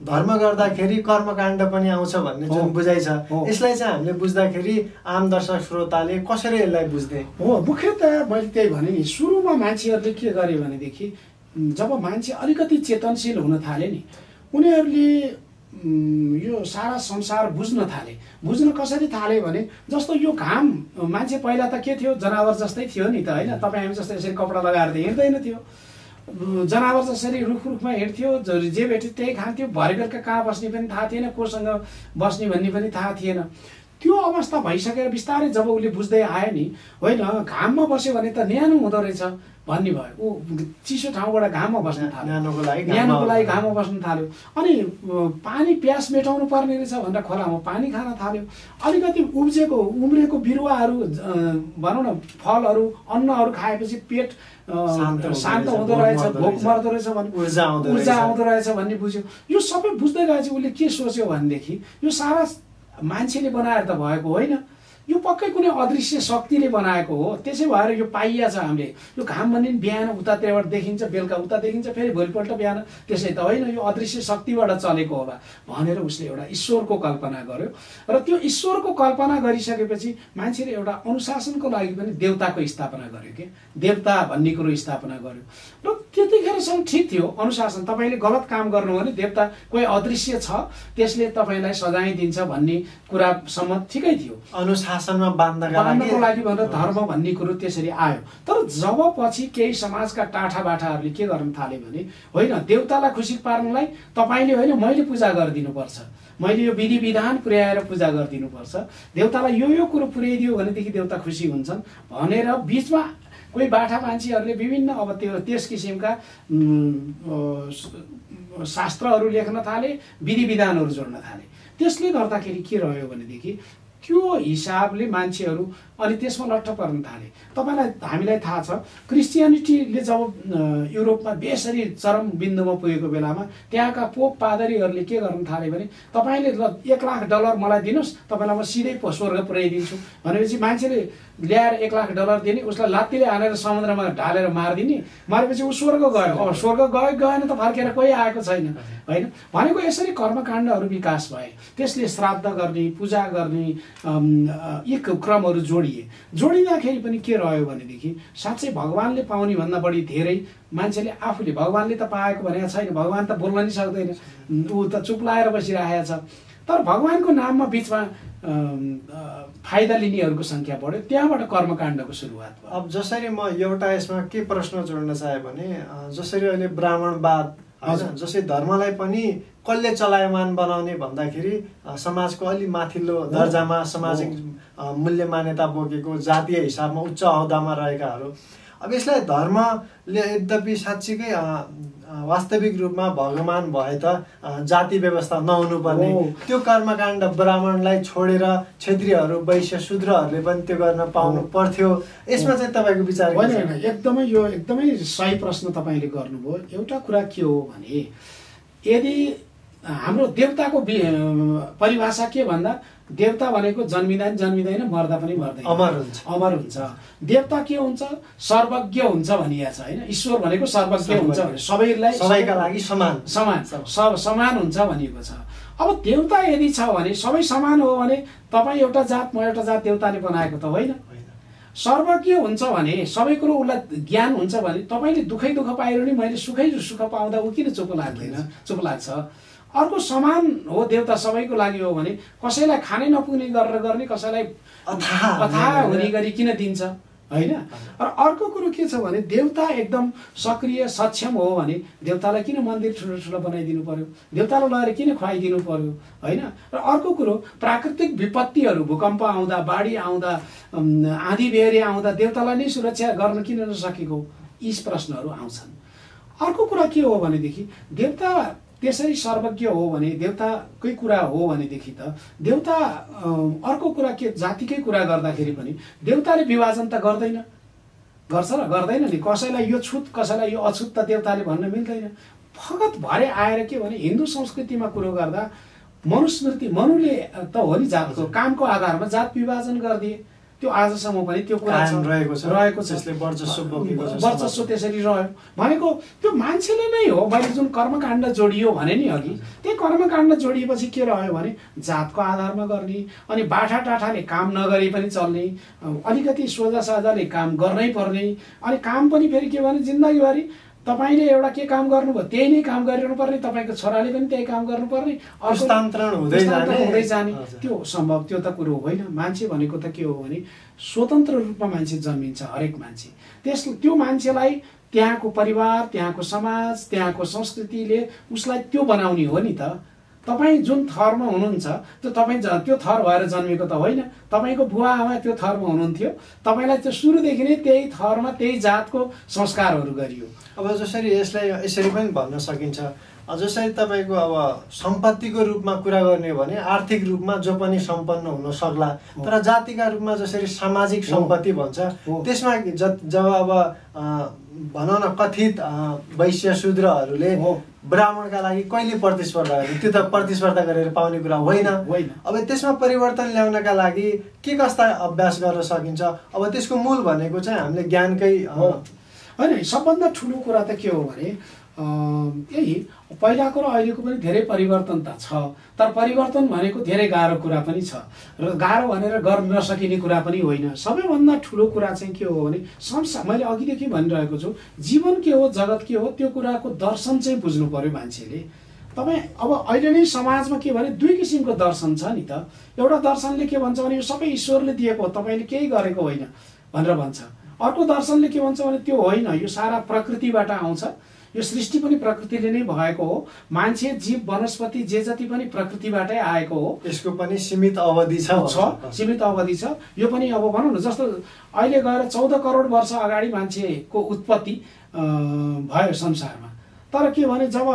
S2: धर्म गर्दाखेरि कर्मकाण्ड पनि आउँछ भन्ने जुन बुझाइ छ, यसलाई चाहिँ हामीले बुझ्दाखेरि आम दर्शक श्रोताले कसरी यसलाई बुझ्ने
S1: हो? मुख्यतः मैले त्यही भने नि, सुरुमा मान्छेहरूले के गरे भनेदेखि जब मान्छे अलिकति चेतनशील हुन थाले नि, उनीहरूले यो सारा संसार बुझ्न थाले। बुझ्न कसरी थाले भने जस्तो यो घाम, मान्छे पहिला त के थियो, जनावर जस्तै थियो नि त होइन। तपाईँ हामी जस्तै यसरी कपडा लगाएर त हिँड्दैन थियो, जनावर जसरी रुखमा हिँड्थ्यो, जे भेट्यो त्यही खान्थ्यो। भरे बेलुका कहाँ बस्ने पनि थाहा थिएन, कोसँग बस्ने भन्ने पनि थाहा थिएन। त्यो अवस्था भइसकेर बिस्तारै जब उसले बुझ्दै आयो नि, होइन घाममा बस्यो भने त न्यानो हुँदो रहेछ भन्ने भयो। ऊ चिसो ठाउँबाट घाममा बस्न थाल्यो, न्यानोको लागि घाममा बस्न थाल्यो। अनि पानी प्यास मेटाउनु पर्ने रहेछ भनेर खोलामा पानी खान थाल्यो। अलिकति उम्रेको बिरुवाहरू भनौँ न, फलहरू अन्नहरू खाएपछि पेट शान्त हुँदो रहेछ, भोक मर्दो रहेछ भन्ने, ऊर्जा आउँदो रहेछ भन्ने बुझ्यो। यो सबै बुझ्दै गएपछि उसले के सोच्यो भनेदेखि यो सारा मान्छेले बनाएर त भएको होइन, यो पक्कै कुनै अदृश्य शक्तिले बनाएको हो। त्यसै भएर यो पाइया छ हामीले। यो घाम भने बिहान उतातिरबाट देखिन्छ, बेलुका उता देखिन्छ, फेरि भोलिपल्ट बिहान त्यसै त होइन, यो अदृश्य शक्तिबाट चलेको होला भनेर उसले एउटा ईश्वरको कल्पना गर्यो। र त्यो ईश्वरको कल्पना गरिसकेपछि मान्छेले एउटा अनुशासनको लागि पनि देवताको स्थापना गर्यो के, देवता भन्ने कुरो स्थापना गर्यो। र त्यतिखेरसम्म ठिक थियो अनुशासन। तपाईँले गलत काम गर्नु भने देवता कोही अदृश्य छ त्यसले तपाईँलाई सजाय दिन्छ भन्ने कुरासम्म ठिकै थियो,
S2: अनुशासनमा बाँध्नको
S1: लागि भनेर धर्म भन्ने कुरो त्यसरी आयो। तर जब पछि केही समाजका टाठाबाठाहरूले के गर्न थाले भने होइन, देवतालाई खुसी पार्नलाई तपाईँले होइन मैले पूजा गरिदिनुपर्छ, मैले यो विधि विधान पुर्याएर पूजा गरिदिनुपर्छ, देवतालाई यो कुरो पुर्याइदियो भनेदेखि देवता खुसी हुन्छन् भनेर बिचमा कोही बाठा मान्छेहरूले विभिन्न अब त्यस किसिमका शास्त्रहरू लेख्न थाले, विधि विधानहरू जोड्न थाले। त्यसले गर्दाखेरि के रह्यो भनेदेखि त्यो हिसाबले मान्छेहरू अनि त्यसमा लट्ठ पर्न थाले। तपाईँलाई हामीलाई थाहा छ क्रिस्चियनिटीले जब युरोपमा बेसरी चरम बिन्दुमा पुगेको बेलामा त्यहाँका पोप पादरीहरूले के गर्न थाले भने तपाईँले $1,00,000 मलाई दिनुहोस्, तपाईँलाई म सिधै स्वर्ग पुर्याइदिन्छु भनेपछि मान्छेले ल्याएर $1,00,000 दिने, उसलाई लात्तीले हानेर समुद्रमा ढालेर मारिदिने, मारेपछि ऊ स्वर्ग गयो। अब स्वर्ग गएन त फर्केर कोही आएको छैन होइन। भनेको यसरी कर्मकाण्डहरू विकास भए, त्यसले श्राद्ध गर्ने, पूजा गर्ने यी क्रमहरू जोडिँदाखेरि पनि के रह्यो भनेदेखि साँच्चै भगवानले पाउने भन्दा बढी धेरै मान्छेले आफूले, भगवानले त पाएको भनेको छैन, भगवान त बोल्न नि सक्दैन, ऊ त चुप लाएर बसिरहेको छ। तर भगवानको नाममा बिचमा फाइदा लिनेहरूको संख्या बढ्यो, त्यहाँबाट कर्मकाण्डको सुरुवात भयो।
S2: अब जसरी म एउटा यसमा के प्रश्न जोड्न चाहे भने जसरी अहिले ब्राह्मणवाद होइन, जसरी धर्मलाई पनि कसले चलायमान बनाउने भन्दाखेरि समाजको अलि माथिल्लो दर्जामा सामाजिक मूल्य मान्यता बोकेको, जातीय हिसाबमा उच्च अहदामा रहेकाहरू। अब यसलाई धर्मले यद्यपि साँच्चीकै वास्तविक रूपमा भगवान भए त जाति व्यवस्था नहुनुपर्ने, त्यो कर्मकाण्ड ब्राह्मणलाई छोडेर क्षत्रियहरू, वैश्य, शूद्रहरूले पनि त्यो गर्न पाउनु पर्थ्यो। यसमा चाहिँ तपाईँको विचार के छ?
S1: एकदमै यो एकदमै सही प्रश्न तपाईँले गर्नुभयो। एउटा कुरा के हो भने यदि हाम्रो देवताको परिभाषा के भन्दा देवता भनेको जन्मिँदैन मर्दा पनि मर्दैन, अमर हुन्छ। देवता के हुन्छ? सर्वज्ञ हुन्छ भनिएको छ होइन। ईश्वर भनेको सर्वज्ञ हुन्छ भने
S2: सबैका लागि
S1: समान हुन्छ भनिएको छ। अब देवता यदि छ भने सबै समान हो भने तपाईँ एउटा जात म एउटा जात देवताले बनाएको त होइन। सर्वज्ञ हुन्छ भने सबै कुरो उसलाई ज्ञान हुन्छ भने तपाईँले दुःख पाएर नि मैले सुख पाउँदा ऊ किन चुप लाग्छ? अर्को समान हो देवता सबैको लागि हो भने कसैलाई खानै नपुग्ने गरेर गर्ने, कसैलाई अथाह हुने गरी किन दिन्छ होइन। र अर्को कुरो के छ भने देवता एकदम सक्रिय सक्षम हो भने देवतालाई किन मन्दिर ठुलो बनाइदिनु पर्यो, देवतालाई लगेर किन खुवाइदिनु पर्यो होइन। र अर्को कुरो प्राकृतिक विपत्तिहरू, भूकम्प आउँदा, बाढी आउँदा, आँधी बेहरी आउँदा देवतालाई नै सुरक्षा गर्न किन नसकेको, यी प्रश्नहरू आउँछन्। अर्को कुरा के हो भनेदेखि देवता त्यसरी सर्वज्ञ हो भने, देवताकै कुरा हो भनेदेखि त देवता अर्को कुरा के जातिकै कुरा गर्दाखेरि पनि देवताले विभाजन त गर्छ र गर्दैन नि। कसैलाई यो छुत कसैलाई यो अछुत त देवताले भन्न मिल्दैन। फगत भरे आएर के भने हिन्दू संस्कृतिमा कुरो गर्दा मनुस्मृति, मनुले त हो नि जातको कामको आधारमा जात विभाजन गरिदिए, त्यो आजसम्म पनि त्यो कुरा रहेको छ। वर्चस्व त्यसरी रह्यो भनेको त्यो मान्छेले नै हो। मैले जुन कर्मकाण्ड जोडियो भने नि अघि, त्यो कर्मकाण्ड जोडिएपछि के रह्यो भने जातको आधारमा गर्ने, अनि बाठा टाठाले काम नगरे पनि चल्ने, अलिकति सोझा साझाले काम गर्नै पर्ने, अनि काम पनि फेरि के भने जिन्दगीभरि तपाईले एउटा के काम गर्नुभयो त्यही नै काम गरिरहनु पर्ने, तपाईको छोराले पनि त्यही काम गर्नुपर्ने,
S2: हस्तान्तरण हुँदै
S1: जाने। त्यो सम्भव, त्यो त कुरो होइन। मान्छे भनेको त के हो भने स्वतन्त्र रूपमा मान्छे जन्मिन्छ, हरेक मान्छे। त्यो मान्छेलाई त्यहाँको परिवार, त्यहाँको समाज, त्यहाँको संस्कृतिले उसलाई त्यो बनाउने हो नि त। तपाईँ जुन थरमा हुनुहुन्छ त्यो थर भएर जन्मेको त होइन। तपाईँको बुवा आमा त्यो थरमा हुनुहुन्थ्यो, तपाईँलाई त्यो सुरुदेखि नै त्यही थरमा त्यही जातको संस्कारहरू गरियो।
S2: अब जसरी यसलाई यसरी पनि भन्न सकिन्छ जसरी तपाईँको अब सम्पत्तिको रूपमा कुरा गर्ने हो भने आर्थिक रूपमा जो पनि सम्पन्न हुन सक्ला, तर जातिका रूपमा जसरी सामाजिक सम्पत्ति भन्छ त्यसमा जब अब भनौँ न कथित वैश्य शूद्रहरूले ब्राह्मणका लागि कहिले प्रतिस्पर्धा गर्ने, त्यो त प्रतिस्पर्धा गरेर पाउने कुरा होइन। अब त्यसमा परिवर्तन ल्याउनका लागि के कस्ता अभ्यास गर्न सकिन्छ? अब त्यसको मूल भनेको चाहिँ हामीले ज्ञानकै
S1: होइन। सबभन्दा ठुलो कुरा त के हो भने यही पहिलाको र अहिलेको पनि धेरै परिवर्तन त छ, तर परिवर्तन भनेको धेरै गाह्रो कुरा पनि छ र गाह्रो भनेर गर्न नसकिने कुरा पनि होइन। सबैभन्दा ठुलो कुरा चाहिँ के हो भने मैले अघिदेखि भनिरहेको छु, जीवन के हो, जगत के हो, त्यो कुराको दर्शन चाहिँ बुझ्नु पर्यो मान्छेले। तपाईँ अब अहिले नै समाजमा के भने दुई किसिमको दर्शन छ नि त। एउटा दर्शनले के भन्छ भने यो सबै ईश्वरले दिएको हो, तपाईँले केही गरेको होइन भनेर भन्छ। अर्को दर्शनले के भन्छ भने त्यो होइन, यो सारा प्रकृतिबाट आउँछ, यो सृष्टि पनि प्रकृतिले नै भएको हो, मान्छे जीव वनस्पति जे जति पनि प्रकृतिबाटै आएको हो,
S2: यसको पनि सीमित अवधि छ,
S1: सीमित अवधि छ। यो पनि अब भनौँ न जस्तो अहिले गएर 14 करोड वर्ष अगाडि मान्छेको उत्पत्ति भयो संसारमा, तर के भने जब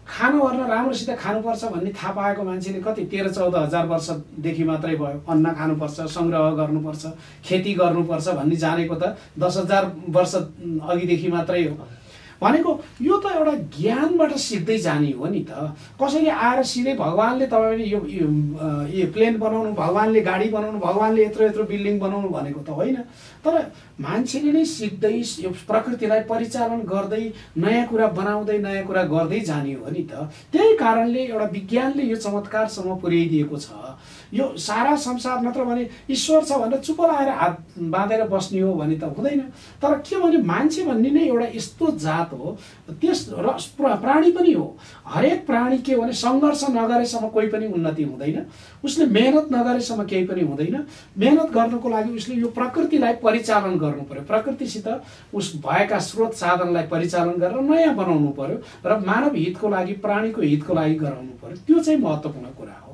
S1: खानुओर्न राम्रोसित खानुपर्छ भन्ने थाहा पाएको मान्छेले कति 13-14 हजार वर्षदेखि मात्रै भयो। अन्न खानुपर्छ, सङ्ग्रह गर्नुपर्छ, खेती गर्नुपर्छ भन्ने जानेको त 10,000 वर्ष अघिदेखि मात्रै हो। भनेको यो त एउटा ज्ञानबाट सिक्दै जाने हो नि त। कसैले आएर सिधै भगवान्ले तपाईँले यो प्लेन बनाउनु, भगवान्ले गाडी बनाउनु, भगवान्ले यत्रो बिल्डिङ बनाउनु भनेको त होइन। तर मान्छेले नै सिक्दै यो प्रकृतिलाई परिचालन गर्दै नयाँ कुरा बनाउँदै नयाँ कुरा गर्दै जाने हो नि त। त्यही कारणले एउटा विज्ञानले यो चमत्कारसम्म पुर्याइदिएको छ। यो सारा संसार नत्र भने ईश्वर छ भनेर चुप लाएर हात बाँधेर बस्ने हो भने त हुँदैन। तर के भने मान्छे भन्ने नै एउटा यस्तो जात हो, त्यस प्राणी पनि हो। हरेक प्राणी के भने सङ्घर्ष नगरेसम्म कोही पनि उन्नति हुँदैन, उसले मेहनत नगरेसम्म केही पनि हुँदैन। मेहनत गर्नको लागि उसले यो प्रकृतिलाई परिचालन गर्नु पर्यो, प्रकृतिसित उस भएका स्रोत साधनलाई परिचालन गरेर नयाँ बनाउनु पर्यो र मानव हितको लागि, प्राणीको हितको लागि गराउनु पर्यो। त्यो चाहिँ महत्त्वपूर्ण कुरा हो।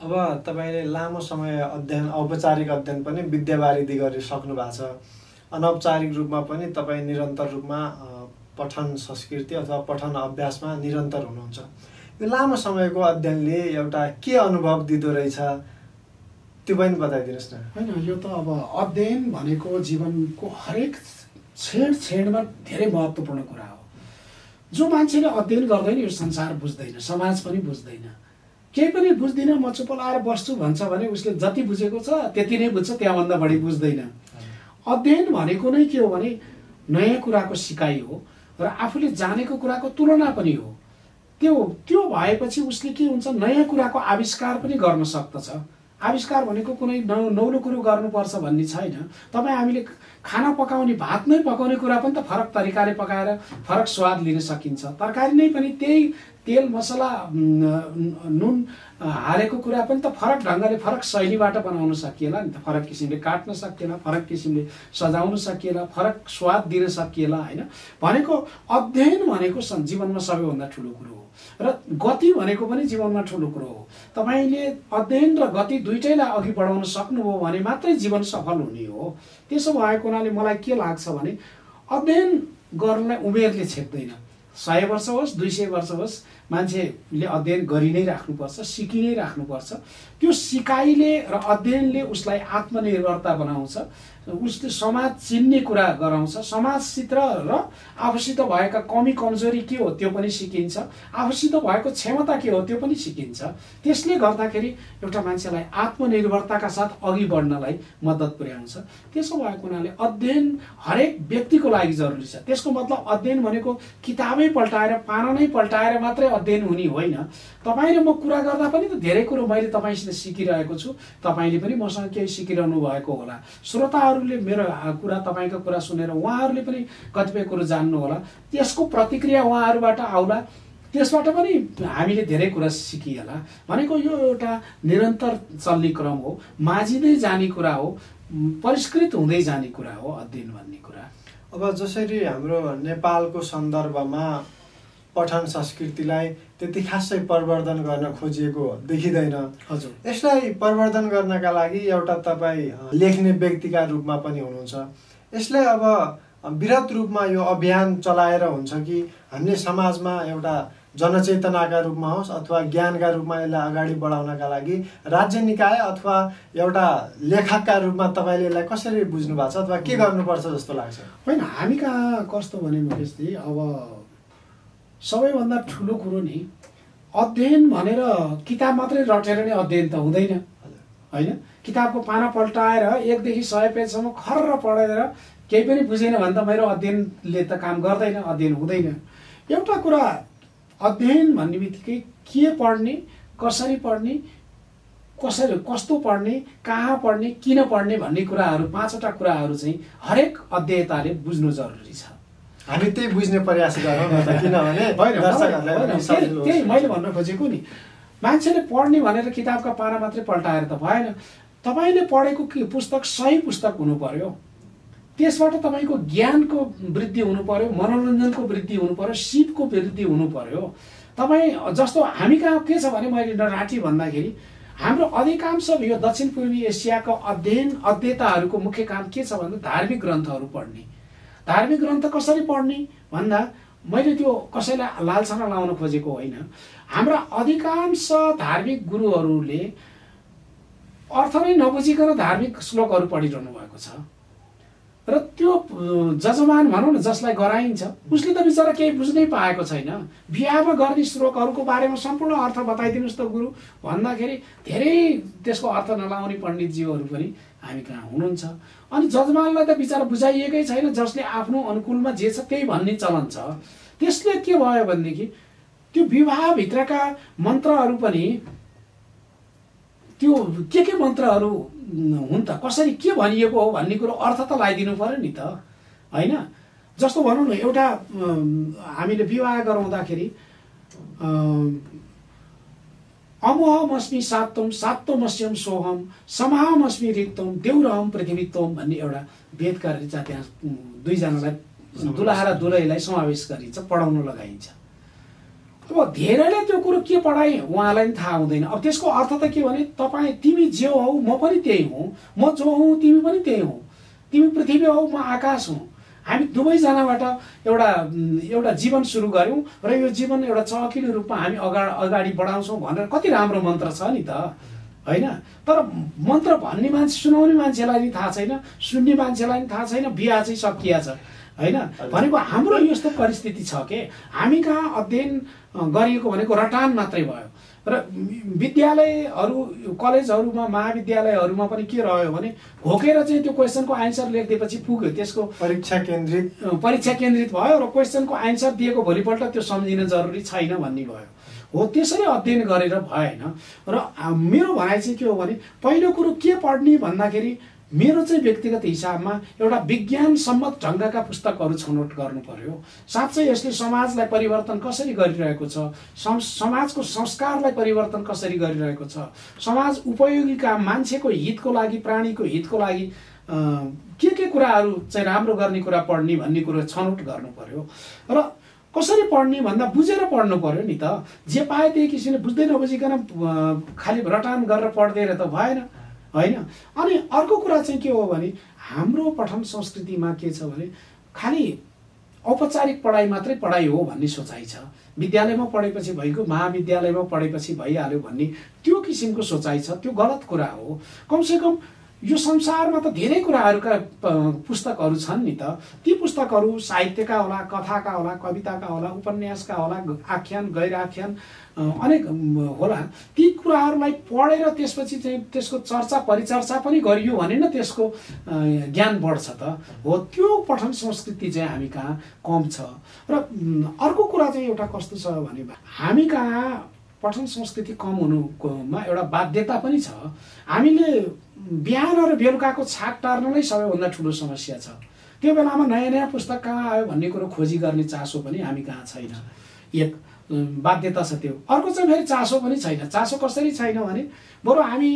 S2: अब तपाईँले लामो समय अध्ययन, औपचारिक अध्ययन पनि विद्यावारिधि गरिसक्नु भएको छ, अनौपचारिक रूपमा पनि तपाईँ निरन्तर रूपमा पठन संस्कृति अथवा पठन अभ्यासमा निरन्तर हुनुहुन्छ। यो लामो समयको अध्ययनले एउटा के अनुभव दिँदो रहेछ त्यो पनि बताइदिनुहोस् न।
S1: होइन, यो त अब अध्ययन भनेको जीवनको हरेक छेडमा धेरै महत्त्वपूर्ण कुरा हो। जो मान्छेले अध्ययन गर्दैन यो संसार बुझ्दैन, समाज पनि बुझ्दैन, केही पनि बुझ्दिनँ, म चुप लाएर बस्छु भन्छ भने उसले जति बुझेको छ त्यति नै बुझ्छ, त्यहाँभन्दा बढी बुझ्दैन। अध्ययन भनेको नै के हो भने नयाँ कुराको सिकाइ हो र आफूले जानेको कुराको तुलना पनि हो। त्यो भएपछि उसले के हुन्छ, नयाँ कुराको आविष्कार पनि गर्न सक्दछ। आविष्कार भनेको कुनै नौलो कुरो गर्नुपर्छ भन्ने छैन। तपाईँ हामीले खाना पकाउने, भात नै पकाउने कुरा पनि त फरक तरिकाले पकाएर फरक स्वाद लिन सकिन्छ। तरकारी नै पनि त्यही तेल मसला नुन हालेको कुरा पनि त फरक ढङ्गले फरक शैलीबाट बनाउन सकिएला नि त, फरक किसिमले काट्न सकिएला, फरक किसिमले सजाउन सकिएला, फरक स्वाद दिन सकिएला होइन। भनेको अध्ययन भनेको जीवनमा सबैभन्दा ठुलो कुरो हो र गति भनेको पनि जीवनमा ठुलो कुरो हो। तपाईँले अध्ययन र गति दुइटैलाई अघि बढाउन सक्नुभयो भने मात्रै जीवन सफल हुने हो। त्यसो भएको हुनाले मलाई के लाग्छ भने अध्ययन गर्नलाई उमेरले छेक्दैन। 100 वर्ष होस्, 200 वर्ष होस्, मान्छेले अध्ययन गरि नै राख्नुपर्छ, सिकि नै राख्नुपर्छ। त्यो सिकाइले र अध्ययनले उसलाई आत्मनिर्भरता बनाउँछ, उसले समाज चिन्ने कुरा गराउँछ, समाजसित र आफूसित भएका कमी कमजोरी के हो त्यो पनि सिकिन्छ, आफूसित भएको क्षमता के हो त्यो पनि सिकिन्छ। त्यसले गर्दाखेरि एउटा मान्छेलाई आत्मनिर्भरताका साथ अघि बढ्नलाई मद्दत पुर्याउँछ। त्यसो भएको हुनाले अध्ययन हरेक व्यक्तिको लागि जरुरी छ। त्यसको मतलब अध्ययन भनेको किताबै पल्टाएर, पाना नै पल्टाएर मात्रै अध्ययन हुने होइन। तपाईँ र म कुरा गर्दा पनि त धेरै कुरो मैले तपाईँसित सिकिरहेको छु, तपाईँले पनि मसँग केही सिकिरहनु भएको होला। श्रोताहरूले मेरो कुरा, तपाईँको कुरा सुनेर उहाँहरूले पनि कतिपय कुरो जान्नु होला, त्यसको प्रतिक्रिया उहाँहरूबाट आउला, त्यसबाट पनि हामीले धेरै कुरा सिकिएला। भनेको यो एउटा निरन्तर चल्ने क्रम हो, माझिँदै जाने कुरा हो, परिष्कृत हुँदै जाने कुरा हो अध्ययन भन्ने कुरा।
S2: अब जसरी हाम्रो नेपालको सन्दर्भमा पठन संस्कृतिलाई त्यति खासै प्रवर्धन गर्न खोजिएको देखिँदैन।
S1: हजुर,
S2: यसलाई प्रवर्धन गर्नका लागि एउटा तपाईँ लेख्ने व्यक्तिका रूपमा पनि हुनुहुन्छ। यसलाई अब वृहत रूपमा यो अभियान चलाएर हुन्छ कि हामीले समाजमा एउटा जनचेतनाका रूपमा होस् अथवा ज्ञानका रूपमा यसलाई अगाडि बढाउनका लागि राज्य निकाय अथवा एउटा लेखकका रूपमा तपाईँले यसलाई कसरी बुझ्नु भएको छ अथवा के गर्नुपर्छ जस्तो लाग्छ?
S1: होइन, हामी कहाँ कस्तो भने मुकेशजी, अब सबैभन्दा ठुलो कुरो नि अध्ययन भनेर किताब मात्रै रटेर नै अध्ययन त हुँदैन होइन। किताबको पाना पल्टाएर 1 देखि 100 पेजसम्म खर्र पढेर केही पनि बुझेन भने त मेरो अध्ययनले त काम गर्दैन, अध्ययन हुँदैन। एउटा कुरा अध्ययन भन्ने बित्तिकै के पढ्ने, कसरी पढ्ने, कस्तो पढ्ने, कहाँ पढ्ने, किन पढ्ने भन्ने कुराहरू 5वटा कुराहरू चाहिँ हरेक अध्येताले बुझ्नु जरुरी छ।
S2: हामी त्यही बुझ्ने प्रयास गरौँ न त, किनभने
S1: त्यही मैले भन्न खोजेको नि। मान्छेले पढ्ने भनेर किताबका पाना मात्रै पल्टाएर त भएन। तपाईँले पढेको पुस्तक सही पुस्तक हुनु पर्यो, त्यसबाट तपाईँको ज्ञानको वृद्धि हुनु पर्यो, मनोरञ्जनको वृद्धि हुनु पर्यो, सिपको वृद्धि हुनु पर्यो। तपाईँ जस्तो हामी कहाँ के छ भने, मैले नराटी भन्दाखेरि हाम्रो अधिकांश यो दक्षिण पूर्वी एसियाको अध्येताहरूको मुख्य काम के छ भन्दा धार्मिक ग्रन्थहरू पढ्ने। धार्मिक ग्रन्थ कसरी पढ्ने भन्दा, मैले त्यो कसैलाई लालसाना लाउन खोजेको होइन। हाम्रा अधिकांश धार्मिक गुरुहरूले अर्थ नै नबुझिकन धार्मिक श्लोकहरू पढिरहनु भएको छ र त्यो जजमान भनौँ न, जसलाई गराइन्छ उसले त बिचरा केही बुझ्नै पाएको छैन। बिहामा गर्ने श्लोकहरूको बारेमा सम्पूर्ण अर्थ बताइदिनुहोस् त गुरु भन्दाखेरि धेरै त्यसको अर्थ नलाउने पण्डितज्यूहरू पनि हामी कहाँ हुनुहुन्छ। अनि जजमानलाई त बिचरा बुझाइएकै छैन, जसले आफ्नो अनुकूलमा जे छ त्यही भन्ने चलन छ। त्यसले के भयो भनेदेखि त्यो विवाहभित्रका मन्त्रहरू पनि त्यो के मन्त्रहरू हुन् त, कसरी के भनिएको हो भन्ने कुरो अर्थ त लगाइदिनु पर्यो नि त होइन। जस्तो भनौँ न, एउटा हामीले विवाह गराउँदाखेरि अमोहमस्मि सात्वम सात्वमस्यम सोहम समाहमस्मि ऋक्तम देउरहम पृथ्वीत्वम भन्ने एउटा वेदका ऋचा त्यहाँ 2 जनालाई दुलाहा र दुलहीलाई समावेश गरिन्छ, पढाउन लगाइन्छ। अब धेरैले त्यो कुरो के पढाएँ उहाँलाई पनि थाहा हुँदैन। अब त्यसको अर्थ त के भने, तिमी जे हौ म पनि त्यही हुँ, म जो हुँ तिमी पनि त्यही हौ, तिमी पृथ्वी हौ म आकाश हुँ, हामी दुवैजनाबाट एउटा जीवन सुरु गऱ्यौँ र यो जीवन एउटा चहकिलो रूपमा हामी अगाडि बढाउँछौँ भनेर कति राम्रो मन्त्र छ नि त होइन। तर मन्त्र भन्ने मान्छे, सुनाउने मान्छेलाई नि थाहा छैन, सुन्ने मान्छेलाई नि थाहा छैन, बिहा चाहिँ सकिया छ होइन। भनेको हाम्रो यस्तो परिस्थिति छ कि हामी कहाँ अध्ययन गरिएको भनेको रटान मात्रै भयो र विद्यालयहरू, कलेजहरूमा, महाविद्यालयहरूमा पनि के रह्यो भने घोकेर चाहिँ त्यो क्वेसनको आन्सर लेखिदिएपछि पुग्यो, त्यसको परीक्षा केन्द्रित भयो र क्वेसनको आन्सर दिएको भोलिपल्ट त्यो सम्झिन जरुरी छैन भन्ने भयो। हो, त्यसरी अध्ययन गरेर भएन। र मेरो भनाइ चाहिँ के हो भने, पहिलो कुरो के पढ्ने भन्दाखेरि मेरो चाहिँ व्यक्तिगत हिसाबमा एउटा विज्ञान सम्मत ढङ्गका पुस्तकहरू छनौट गर्नु पर्यो। साँच्चै यसले समाजलाई परिवर्तन कसरी गरिरहेको छ, समाजको संस्कारलाई परिवर्तन कसरी गरिरहेको छ, समाज उपयोगी काम, मान्छेको हितको लागि, प्राणीको हितको लागि के कुराहरू चाहिँ राम्रो गर्ने कुरा पढ्ने भन्ने कुरो छनौट गर्नु पर्यो। र कसरी पढ्ने भन्दा बुझेर पढ्नु पर्यो नि त। जे पाए त्यही किसिमले बुझ्दै नबुझिकन खालि रटान गरेर पढ्दैन त भएन होइन। अनि अर्को कुरा चाहिँ के हो भने, हाम्रो पठन संस्कृतिमा के छ भने खालि औपचारिक पढाइ मात्रै पढाइ हो भन्ने सोचाइ छ। विद्यालयमा पढेपछि भइगयो, महाविद्यालयमा पढेपछि भइहाल्यो भन्ने त्यो किसिमको सोचाइ छ। त्यो गलत कुरा हो। कमसेकम यो संसारमा त धेरै कुराहरूका पुस्तकहरू छन् नि त। ती पुस्तकहरू साहित्यका होला, कथाका होला, कविताका होला, उपन्यासका होला, आख्यान गैर आख्यान अनेक होला। ती कुराहरूलाई पढेर त्यसपछि चाहिँ त्यसको चर्चा परिचर्चा पनि गरियो भने न त्यसको ज्ञान बढ्छ त। हो, त्यो पठन संस्कृति चाहिँ हामी कहाँ कम छ। र अर्को कुरा चाहिँ एउटा कस्तो छ भने, हामी कहाँ पठन संस्कृति कम हुनुमा एउटा बाध्यता पनि छ। हामीले बिहान र बेलुकाको छाक टार्न नै सबैभन्दा ठुलो समस्या छ। त्यो बेलामा नयाँ नयाँ पुस्तक कहाँ आयो भन्ने कुरो खोजी गर्ने चासो पनि हामी कहाँ छैन। एक बाध्यता छ त्यो। अर्को चाहिँ फेरि चासो पनि छैन। चासो कसरी छैन भने, बरु हामी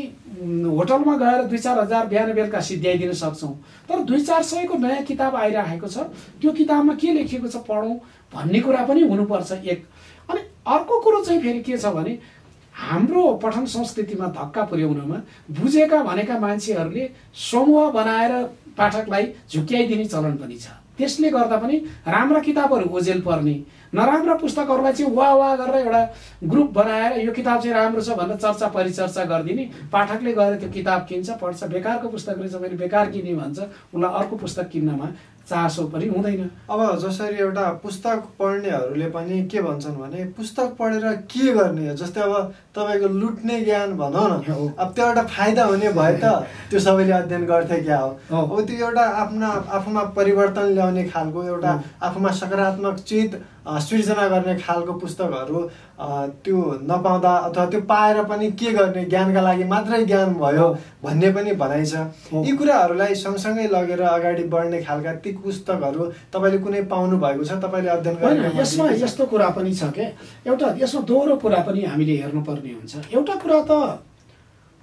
S1: होटलमा गएर 2-4 हजार बिहान बेलुका सिद्ध्याइदिन सक्छौँ, तर 200-400 को नयाँ किताब आइरहेको छ, त्यो किताबमा के लेखिएको छ पढौँ भन्ने कुरा पनि हुनुपर्छ एक। अनि अर्को कुरो चाहिँ फेरि के छ भने, हाम्रो पठन संस्कृतिमा धक्का पुर्याउनमा बुझेका भनेका मान्छेहरूले समूह बनाएर पाठकलाई झुक्याइदिने चलन पनि छ। त्यसले गर्दा पनि राम्रा किताबहरू ओझेल पर्ने, नराम्रा पुस्तकहरूलाई चाहिँ वाह गरेर एउटा ग्रुप बनाएर यो किताब चाहिँ राम्रो छ भनेर चर्चा परिचर्चा गरिदिने, पाठकले गएर त्यो किताब किन्छ पढ्छ, बेकारको पुस्तक रहेछ मैले बेकार किने भन्छ, उसलाई अर्को पुस्तक किन्नमा चासो पनि हुँदैन।
S2: अब जसरी एउटा पुस्तक पढ्नेहरूले पनि के भन्छन् भने पुस्तक पढेर के गर्ने, जस्तै अब तपाईँको लुट्ने ज्ञान भनौँ न, अब त्यो एउटा फाइदा हुने भए त त्यो सबैले अध्ययन गर्थे क्या हो। अब त्यो एउटा आफूमा परिवर्तन ल्याउने खालको, एउटा आफूमा सकारात्मक चित सृजना गर्ने खालको पुस्तकहरू त्यो नपाउँदा अथवा त्यो पाएर पनि के गर्ने, ज्ञानका लागि मात्रै ज्ञान भयो भन्ने पनि भनाइ छ। यी कुराहरूलाई सँगसँगै लगेर अगाडि बढ्ने खालका ती पुस्तकहरू तपाईँले कुनै पाउनु भएको छ, तपाईँले अध्ययन गर्नु?
S1: यसमा यस्तो कुरा पनि छ के, एउटा यसमा दोहोरो कुरा पनि हामीले हेर्नुपर्ने हुन्छ। एउटा कुरा त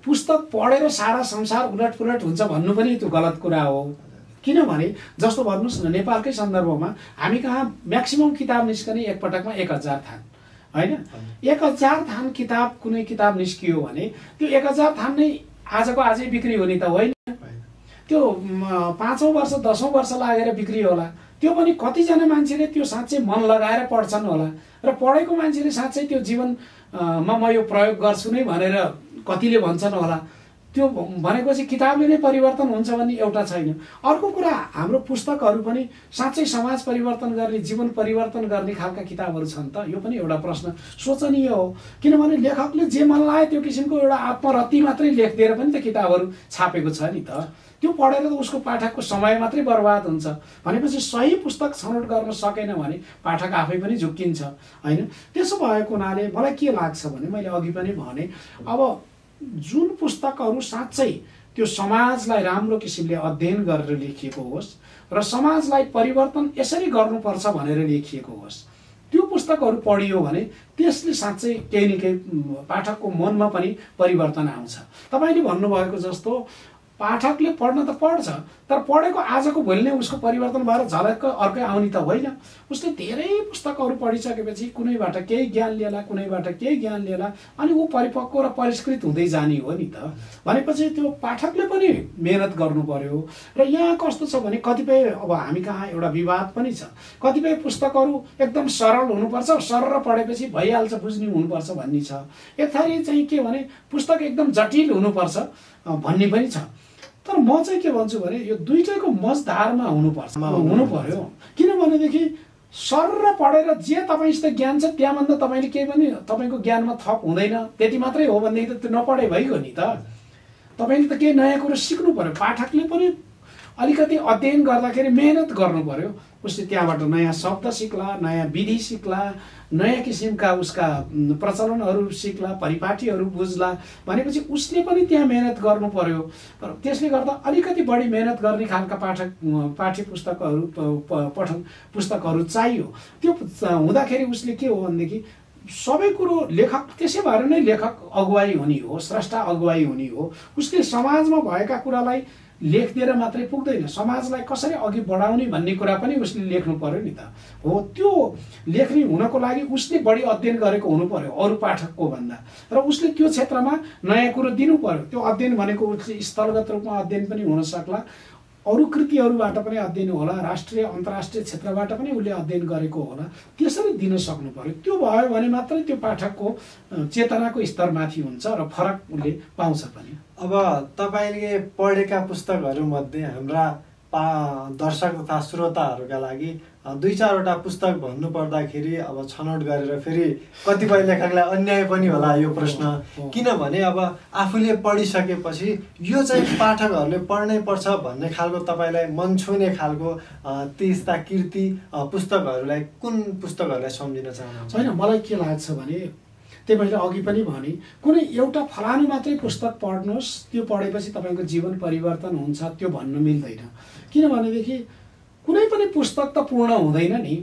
S1: पुस्तक पढेर सारा संसार उलटपुलट हुन्छ भन्नु पनि त्यो गलत कुरा हो। किनभने जस्तो भन्नुहोस् न, नेपालकै सन्दर्भमा हामी कहाँ म्याक्सिमम किताब निस्कने एकपटकमा 1000 थान होइन। 1000 थान किताब कुनै किताब निस्कियो भने त्यो 1000 थान नै आजको आजै बिक्री हुने त होइन। त्यो 5औं वर्ष 10औं वर्ष लागेर बिक्री होला। त्यो पनि कतिजना मान्छेले त्यो साँच्चै मन लगाएर पढ्छन् होला, र पढेको मान्छेले साँच्चै त्यो जीवनमा म यो प्रयोग गर्छु नै भनेर कतिले भन्छन् होला। त्यो भनेपछि किताबले नै परिवर्तन हुन्छ भन्ने एउटा छैन। अर्को कुरा, हाम्रो पुस्तकहरू पनि साँच्चै समाज परिवर्तन गर्ने, जीवन परिवर्तन गर्ने खालका किताबहरू छन् त? यो पनि एउटा प्रश्न सोचनीय हो। किनभने लेखकले जे मन लाग्यो त्यो किसिमको एउटा आत्मरति मात्रै लेखिदिएर पनि त किताबहरू छापेको छ नि त। त्यो पढेर त उसको पाठकको समय मात्रै बर्बाद हुन्छ। भनेपछि सही पुस्तक छनौट गर्न सकेन भने पाठक आफै पनि झुक्किन्छ होइन। त्यसो भएको हुनाले मलाई के लाग्छ भने, मैले अघि पनि भने, अब जुन पुस्तकहरू साँच्चै त्यो समाजलाई राम्रो किसिमले अध्ययन गरेर लेखिएको होस् र समाजलाई परिवर्तन यसरी गर्नुपर्छ भनेर लेखिएको होस्, त्यो पुस्तकहरू पढियो भने त्यसले साँच्चै केही न केही पाठकको मनमा पनि परिवर्तन आउँछ। तपाईँले भन्नुभएको जस्तो पाठकले पढ्न त पढ्छ, तर पढेको आजको भोलि नै उसको परिवर्तन भएर झलक्क अर्कै आउने त होइन। उसले धेरै पुस्तकहरू पढिसकेपछि कुनैबाट केही ज्ञान लिएला, कुनैबाट केही ज्ञान लिएला, अनि ऊ परिपक्व र परिष्कृत हुँदै जाने हो नि त। भनेपछि त्यो पाठकले पनि मेहनत गर्नु पर्यो। र यहाँ कस्तो छ भने कतिपय, अब हामी कहाँ एउटा विवाद पनि छ, कतिपय पुस्तकहरू एकदम सरल हुनुपर्छ, सरल पढेपछि भइहाल्छ, बुझ्ने हुनुपर्छ भन्ने छ। एक थरी चाहिँ के भने पुस्तक एकदम जटिल हुनुपर्छ भन्ने पनि छ। तर म चाहिँ के भन्छु भने यो दुईटैको मझधारमा हुनु पर्यो। किनभनेदेखि सरर पढेर जे तपाईँसित ज्ञान छ त्यहाँभन्दा तपाईँले केही पनि तपाईँको ज्ञानमा थप हुँदैन, त्यति मात्रै हो भनेदेखि त त्यो नपढे भइगयो नि त। तपाईँले त केही नयाँ कुरो सिक्नु पर्यो। पाठकले पनि अलिकति अध्ययन गर्दाखेरि मेहनत गर्नु पर्यो। उसले त्यहाँबाट नयाँ शब्द सिक्ला, नयाँ विधि सिक्ला, नयाँ किसिमका उसका प्रचलनहरू सिक्ला, परिपाटीहरू बुझ्ला। भनेपछि उसले पनि त्यहाँ मेहनत गर्नु पर्यो। तर त्यसले गर्दा अलिकति बढी मेहनत गर्ने खालका पाठ्य पुस्तकहरू चाहियो। त्यो हुँदाखेरि उसले के हो भनेदेखि सबै कुरो लेखक त्यसै भएर नै लेखक अगुवाई हुने हो, स्रष्टा अगुवाई हुने हो। उसले समाजमा भएका कुरालाई लेखिदिएर मात्रै पुग्दैन, समाजलाई कसरी अघि बढाउने भन्ने कुरा पनि उसले लेख्नु पर्यो नि त। हो, त्यो लेख्ने हुनको लागि उसले बढी अध्ययन गरेको हुनु पर्यो अरू पाठकको भन्दा, र उसले त्यो क्षेत्रमा नयाँ कुरो दिनु पर्यो। त्यो अध्ययन भनेको उसले स्थलगत रूपमा अध्ययन पनि हुन सक्ला, अरू कृतिहरूबाट पनि अध्ययन होला, राष्ट्रिय अन्तर्राष्ट्रिय क्षेत्रबाट पनि उसले अध्ययन गरेको होला, त्यसरी दिन सक्नु पर्यो। त्यो भयो भने मात्रै त्यो पाठकको चेतनाको स्तर माथि हुन्छ र फरक उसले पाउँछ पनि।
S2: अब तपाईँले पढेका पुस्तकहरूमध्ये हाम्रा दर्शक तथा श्रोताहरूका लागि 2-4वटा पुस्तक भन्नु पर्दाखेरि अब छनौट गरेर फेरि कतिपय लेखकलाई अन्याय पनि होला यो प्रश्न। किनभने अब आफूले पढिसकेपछि यो चाहिँ पाठकहरूले पढ्नै पर्छ भन्ने खालको तपाईँलाई मन छुने खालको त्यस्ता कृति पुस्तकहरूलाई कुन पुस्तकहरूलाई सम्झिन चाहनुहुन्छ?
S1: होइन, मलाई के लाग्छ भने त्यही मैले अघि पनि भने कुनै एउटा फलानु मात्रै पुस्तक पढ्नुहोस्, त्यो पढेपछि तपाईँको जीवन परिवर्तन हुन्छ त्यो भन्न मिल्दैन। किनभनेदेखि कुनै पनि पुस्तक त पूर्ण हुँदैन नि,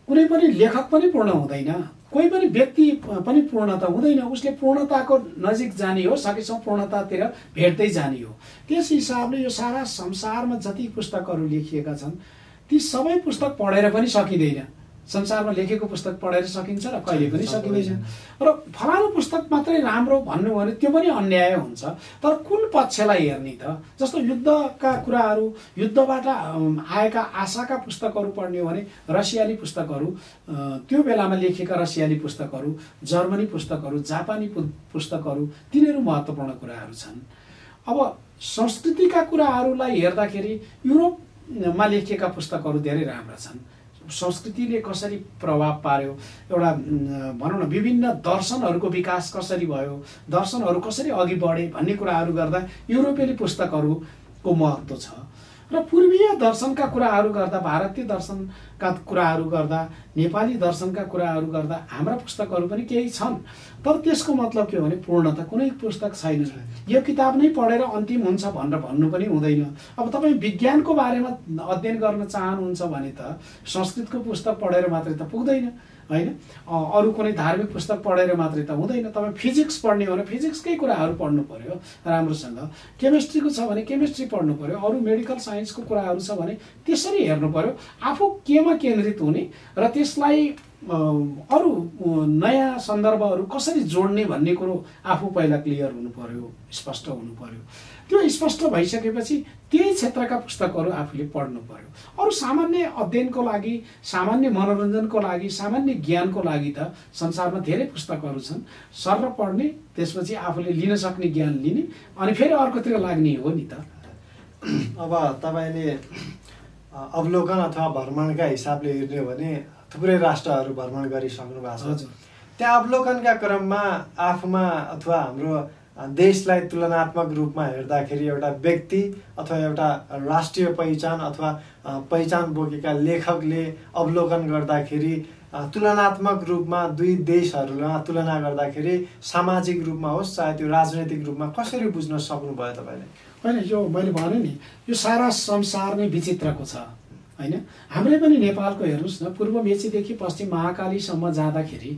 S1: कुनै पनि लेखक पनि पूर्ण हुँदैन, कोही पनि व्यक्ति पनि पूर्ण त हुँदैन। उसले पूर्णताको नजिक जाने हो, सकेसम्म पूर्णतातिर भेट्दै जाने हो। त्यस हिसाबले यो सारा संसारमा जति पुस्तकहरू लेखिएका छन् ती सबै पुस्तक पढेर पनि सकिँदैन। संसारमा लेखेको पुस्तक पढेर सकिन्छ र कहिले पनि सकिँदैन। र फलानु पुस्तक मात्रै राम्रो भन्नु भने त्यो पनि अन्याय हुन्छ। तर कुन पक्षलाई हेर्ने त? जस्तो युद्धका कुराहरू, युद्धबाट आएका आशाका पुस्तकहरू पढ्ने हो भने रसियाली पुस्तकहरू, त्यो बेलामा लेखेका रसियाली पुस्तकहरू, जर्मनी पुस्तकहरू, जापानी पुस्तकहरू, तिनीहरू महत्त्वपूर्ण कुराहरू छन्। अब संस्कृतिका कुराहरूलाई हेर्दाखेरि युरोपमा लेखिएका पुस्तकहरू धेरै राम्रा छन्। संस्कृतिले कसरी प्रभाव पार्यो, एउटा भनौँ न विभिन्न दर्शनहरूको विकास कसरी भयो, दर्शनहरू कसरी अघि बढे भन्ने कुराहरू गर्दा युरोपेली पुस्तकहरूको महत्त्व छ। र पूर्वीय दर्शनका कुराहरू गर्दा, भारतीय दर्शनका कुराहरू गर्दा, नेपाली दर्शनका कुराहरू गर्दा हाम्रा पुस्तकहरू पनि केही छन्। तर त्यसको मतलब के हो भने पूर्णता कुनै पुस्तक छैन। यो किताब नै पढेर अन्तिम हुन्छ भनेर भन्नु पनि हुँदैन। अब तपाईँ विज्ञानको बारेमा अध्ययन गर्न चाहनुहुन्छ भने त संस्कृतको पुस्तक पढेर मात्रै त पुग्दैन, होइन? अरू कुनै धार्मिक पुस्तक पढेर मात्रै त हुँदैन। तपाईँ फिजिक्स पढ्ने हो भने फिजिक्सकै कुराहरू पढ्नु पर्यो राम्रोसँग। केमिस्ट्रीको छ भने केमिस्ट्री पढ्नु पर्यो। अरू मेडिकल साइन्सको कुराहरू छ भने त्यसरी हेर्नु पर्यो। आफू केमा केन्द्रित हुने र त्यसलाई अरू नयाँ सन्दर्भहरू कसरी जोड्ने भन्ने कुरो आफू पहिला क्लियर हुनु पर्यो, स्पष्ट हुनु पर्यो। त्यो स्पष्ट भइसकेपछि त्यही क्षेत्रका पुस्तकहरू आफूले पढ्नु पर्यो। अरू सामान्य अध्ययनको लागि, सामान्य मनोरञ्जनको लागि, सामान्य ज्ञानको लागि त संसारमा धेरै पुस्तकहरू छन्। सर पढ्ने, त्यसपछि आफूले लिन सक्ने ज्ञान लिने, अनि फेरि अर्कोतिर लाग्ने हो नि त।
S2: अब तपाईँले अवलोकन अथवा भ्रमणका हिसाबले हेर्ने हो भने थुप्रै राष्ट्रहरू भ्रमण गरिसक्नु भएको छ। त्यहाँ अवलोकनका क्रममा आफूमा अथवा हाम्रो देशलाई तुलनात्मक रूपमा हेर्दाखेरि एउटा व्यक्ति अथवा एउटा राष्ट्रिय पहिचान अथवा पहिचान बोकेका लेखकले अवलोकन गर्दाखेरि तुलनात्मक रूपमा दुई देशहरूलाई तुलना गर्दाखेरि सामाजिक रूपमा होस् चाहे त्यो राजनैतिक रूपमा कसरी बुझ्न सक्नुभयो तपाईँले?
S1: होइन, यो मैले भने नि, यो सारा संसार नै विचित्रको छ, होइन? हाम्रै पनि नेपालको हेर्नुहोस् न, पूर्व मेचीदेखि पश्चिम महाकालीसम्म जाँदाखेरि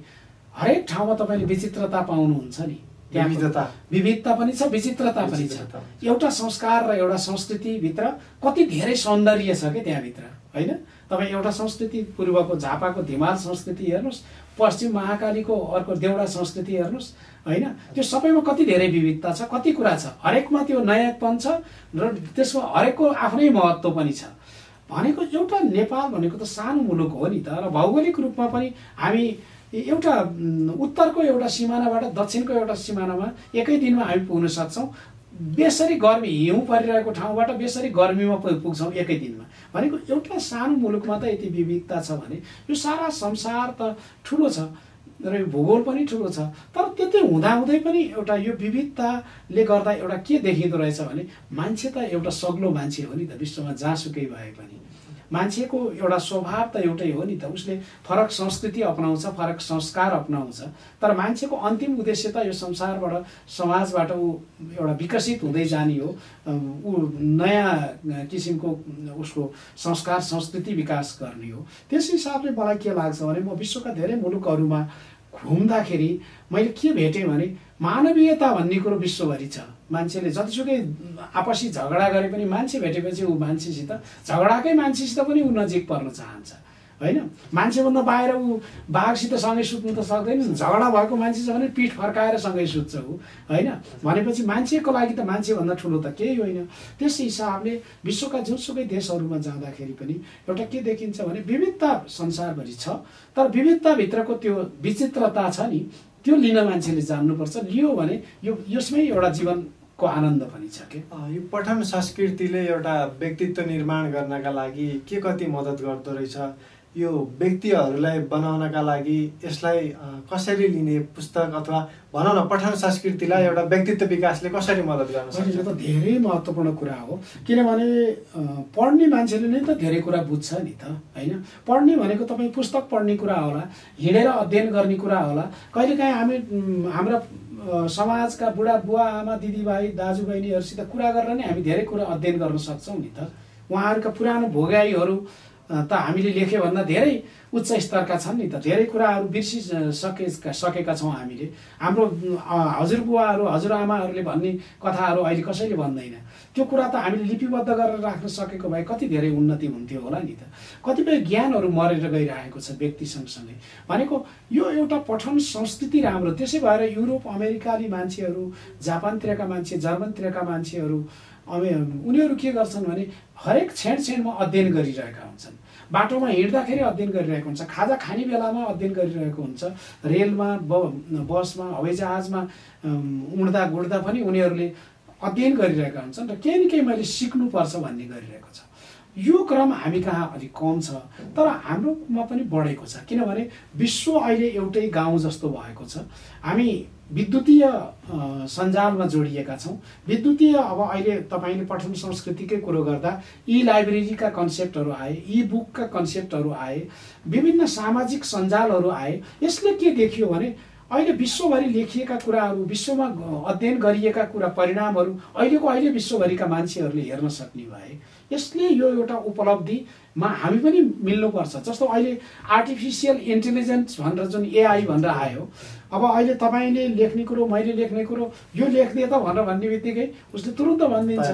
S1: हरेक ठाउँमा तपाईँले विचित्रता पाउनुहुन्छ नि। विविधता पनि छ, विचित्रता पनि छ। एउटा संस्कार र एउटा संस्कृतिभित्र कति धेरै सौन्दर्य छ क्या त्यहाँभित्र, होइन? तपाईँ एउटा संस्कृति पूर्वको झापाको धिमाल संस्कृति हेर्नुहोस्, पश्चिम महाकालीको अर्को देउडा संस्कृति हेर्नुहोस्, होइन? त्यो सबैमा कति धेरै विविधता छ, कति कुरा छ। हरेकमा त्यो नयाँपन छ र त्यसको हरेकको आफ्नै महत्त्व पनि छ। भनेको एउटा नेपाल भनेको त सानो मुलुक हो नि त। र भौगोलिक रूपमा पनि हामी एउटा उत्तरको एउटा सिमानाबाट दक्षिणको एउटा सिमानामा एकै दिनमा हामी पुग्न सक्छौँ। बेसरी गर्मी, हिउँ परिरहेको ठाउँबाट बेसरी गर्मीमा पुग्छौँ एकै दिनमा। भनेको एउटा सानो मुलुकमा त यति विविधता छ भने यो सारा संसार त ठुलो छ र यो भूगोल पनि ठुलो छ। तर त्यति हुँदाहुँदै पनि एउटा यो विविधताले गर्दा एउटा के देखिँदो रहेछ भने मान्छे त एउटा सग्लो मान्छे हो नि त। विश्वमा जहाँसुकै भए पनि मान्छेको एउटा स्वभाव त एउटै हो नि त। उसले फरक संस्कृति अपनाउँछ, फरक संस्कार अपनाउँछ, तर मान्छेको अन्तिम उद्देश्य त यो संसारबाट, समाजबाट ऊ एउटा विकसित हुँदै जाने हो। ऊ नयाँ किसिमको उसको संस्कार संस्कृति विकास गर्ने हो। त्यस हिसाबले मलाई के लाग्छ भने म विश्वका धेरै मुलुकहरूमा घुम्दाखेरि मैले के भेटेँ भने मानवीयता भन्ने कुरो विश्वभरि छ। मान्छेले जतिसुकै आपसी झगडा गरे पनि मान्छे भेटेपछि ऊ मान्छेसित, झगडाकै मान्छेसित पनि ऊ नजिक पर्न चाहन्छ, होइन? मान्छेभन्दा बाहिर ऊ बाघसित सँगै सुत्नु त सक्दैन। झगडा भएको मान्छे छ भने पिठ फर्काएर सँगै सुत्छ ऊ, होइन? भनेपछि मान्छेको लागि त मान्छेभन्दा ठुलो त केही होइन। त्यस हिसाबले विश्वका जुनसुकै देशहरूमा जाँदाखेरि पनि एउटा के देखिन्छ भने विविधता संसारभरि छ, तर विविधताभित्रको त्यो विचित्रता छ नि, त्यो लिन मान्छेले जान्नुपर्छ। लियो भने यसमै एउटा जीवनको आनन्द पनि छ के।
S2: यो पठन संस्कृतिले एउटा व्यक्तित्व निर्माण गर्नका लागि के कति मद्दत गर्दो रहेछ, यो व्यक्तिहरूलाई बनाउनका लागि यसलाई कसरी लिने पुस्तक अथवा भनौँ न पठन संस्कृतिलाई एउटा व्यक्तित्व विकासले कसरी मद्दत गर्न सक्छ?
S1: यो त धेरै महत्त्वपूर्ण कुरा हो। किनभने पढ्ने मान्छेले नै त धेरै कुरा बुझ्छ नि त, होइन? पढ्ने भनेको तपाईँ पुस्तक पढ्ने कुरा होला, हिँडेर अध्ययन गर्ने कुरा होला। कहिलेकाहीँ हामी हाम्रा समाजका बुढा बुवा आमा दिदीभाइ दाजुबहिनीहरूसित कुरा गरेर नै हामी धेरै कुरा अध्ययन गर्न सक्छौँ नि त। उहाँहरूका पुरानो भोगाइहरू त हामीले लेख्यो भन्दा धेरै उच्च स्तरका छन् नि त। धेरै कुराहरू बिर्सिसकेका छौँ हामीले। हाम्रो हजुरबुवाहरू हजुरआमाहरूले भन्ने कथाहरू अहिले कसैले भन्दैन। त्यो कुरा त हामीले लिपिबद्ध गरेर राख्न सकेको भए कति धेरै उन्नति हुन्थ्यो होला नि त। कतिपय ज्ञानहरू मरेर गइरहेको छ व्यक्ति सँगसँगै। भनेको यो एउटा पठन संस्कृति राम्रो। त्यसै भएर युरोप अमेरिकाली मान्छेहरू, जापानतिरका मान्छे, जर्मनतिरका मान्छेहरू उनीहरू के गर्छन् भने हरेक क्षण अध्ययन गरिरहेका हुन्छन्। बाटोमा हिँड्दाखेरि अध्ययन गरिरहेको हुन्छ, खाजा खाने बेलामा अध्ययन गरिरहेको हुन्छ, रेलमा बसमा हवाईजहाजमा उड्दा गुड्दा पनि उनीहरूले अध्ययन गरिरहेका हुन्छन् र केही न केही मैले सिक्नुपर्छ भन्ने गरिरहेको छ। यो क्रम हामी कहाँ अलिक कम छ, तर हाम्रोमा पनि बढेको छ। किनभने विश्व अहिले एउटै गाउँ जस्तो भएको छ। हामी विद्युतीय सञ्जालमा जोडिएका छौँ। विद्युतीय अब अहिले तपाईँले पठन संस्कृतिकै कुरो गर्दा ई लाइब्रेरीका कन्सेप्टहरू आए, ई बुकका कन्सेप्टहरू आए, विभिन्न सामाजिक सञ्जालहरू आए। यसले के देखियो भने अहिले विश्वभरि लेखिएका कुराहरू, विश्वमा अध्ययन गरिएका कुरा परिणामहरू अहिले विश्वभरिका मान्छेहरूले हेर्न सक्ने भए। यसले यो एउटा उपलब्धिमा हामी पनि मिल्नुपर्छ। जस्तो अहिले आर्टिफिसियल इन्टेलिजेन्स भनेर जुन एआई भनेर आयो, अब अहिले तपाईँले लेख्ने कुरो, मैले लेख्ने कुरो, यो लेखिदिए त भनेर भन्ने बित्तिकै उसले तुरुन्त भनिदिन्छ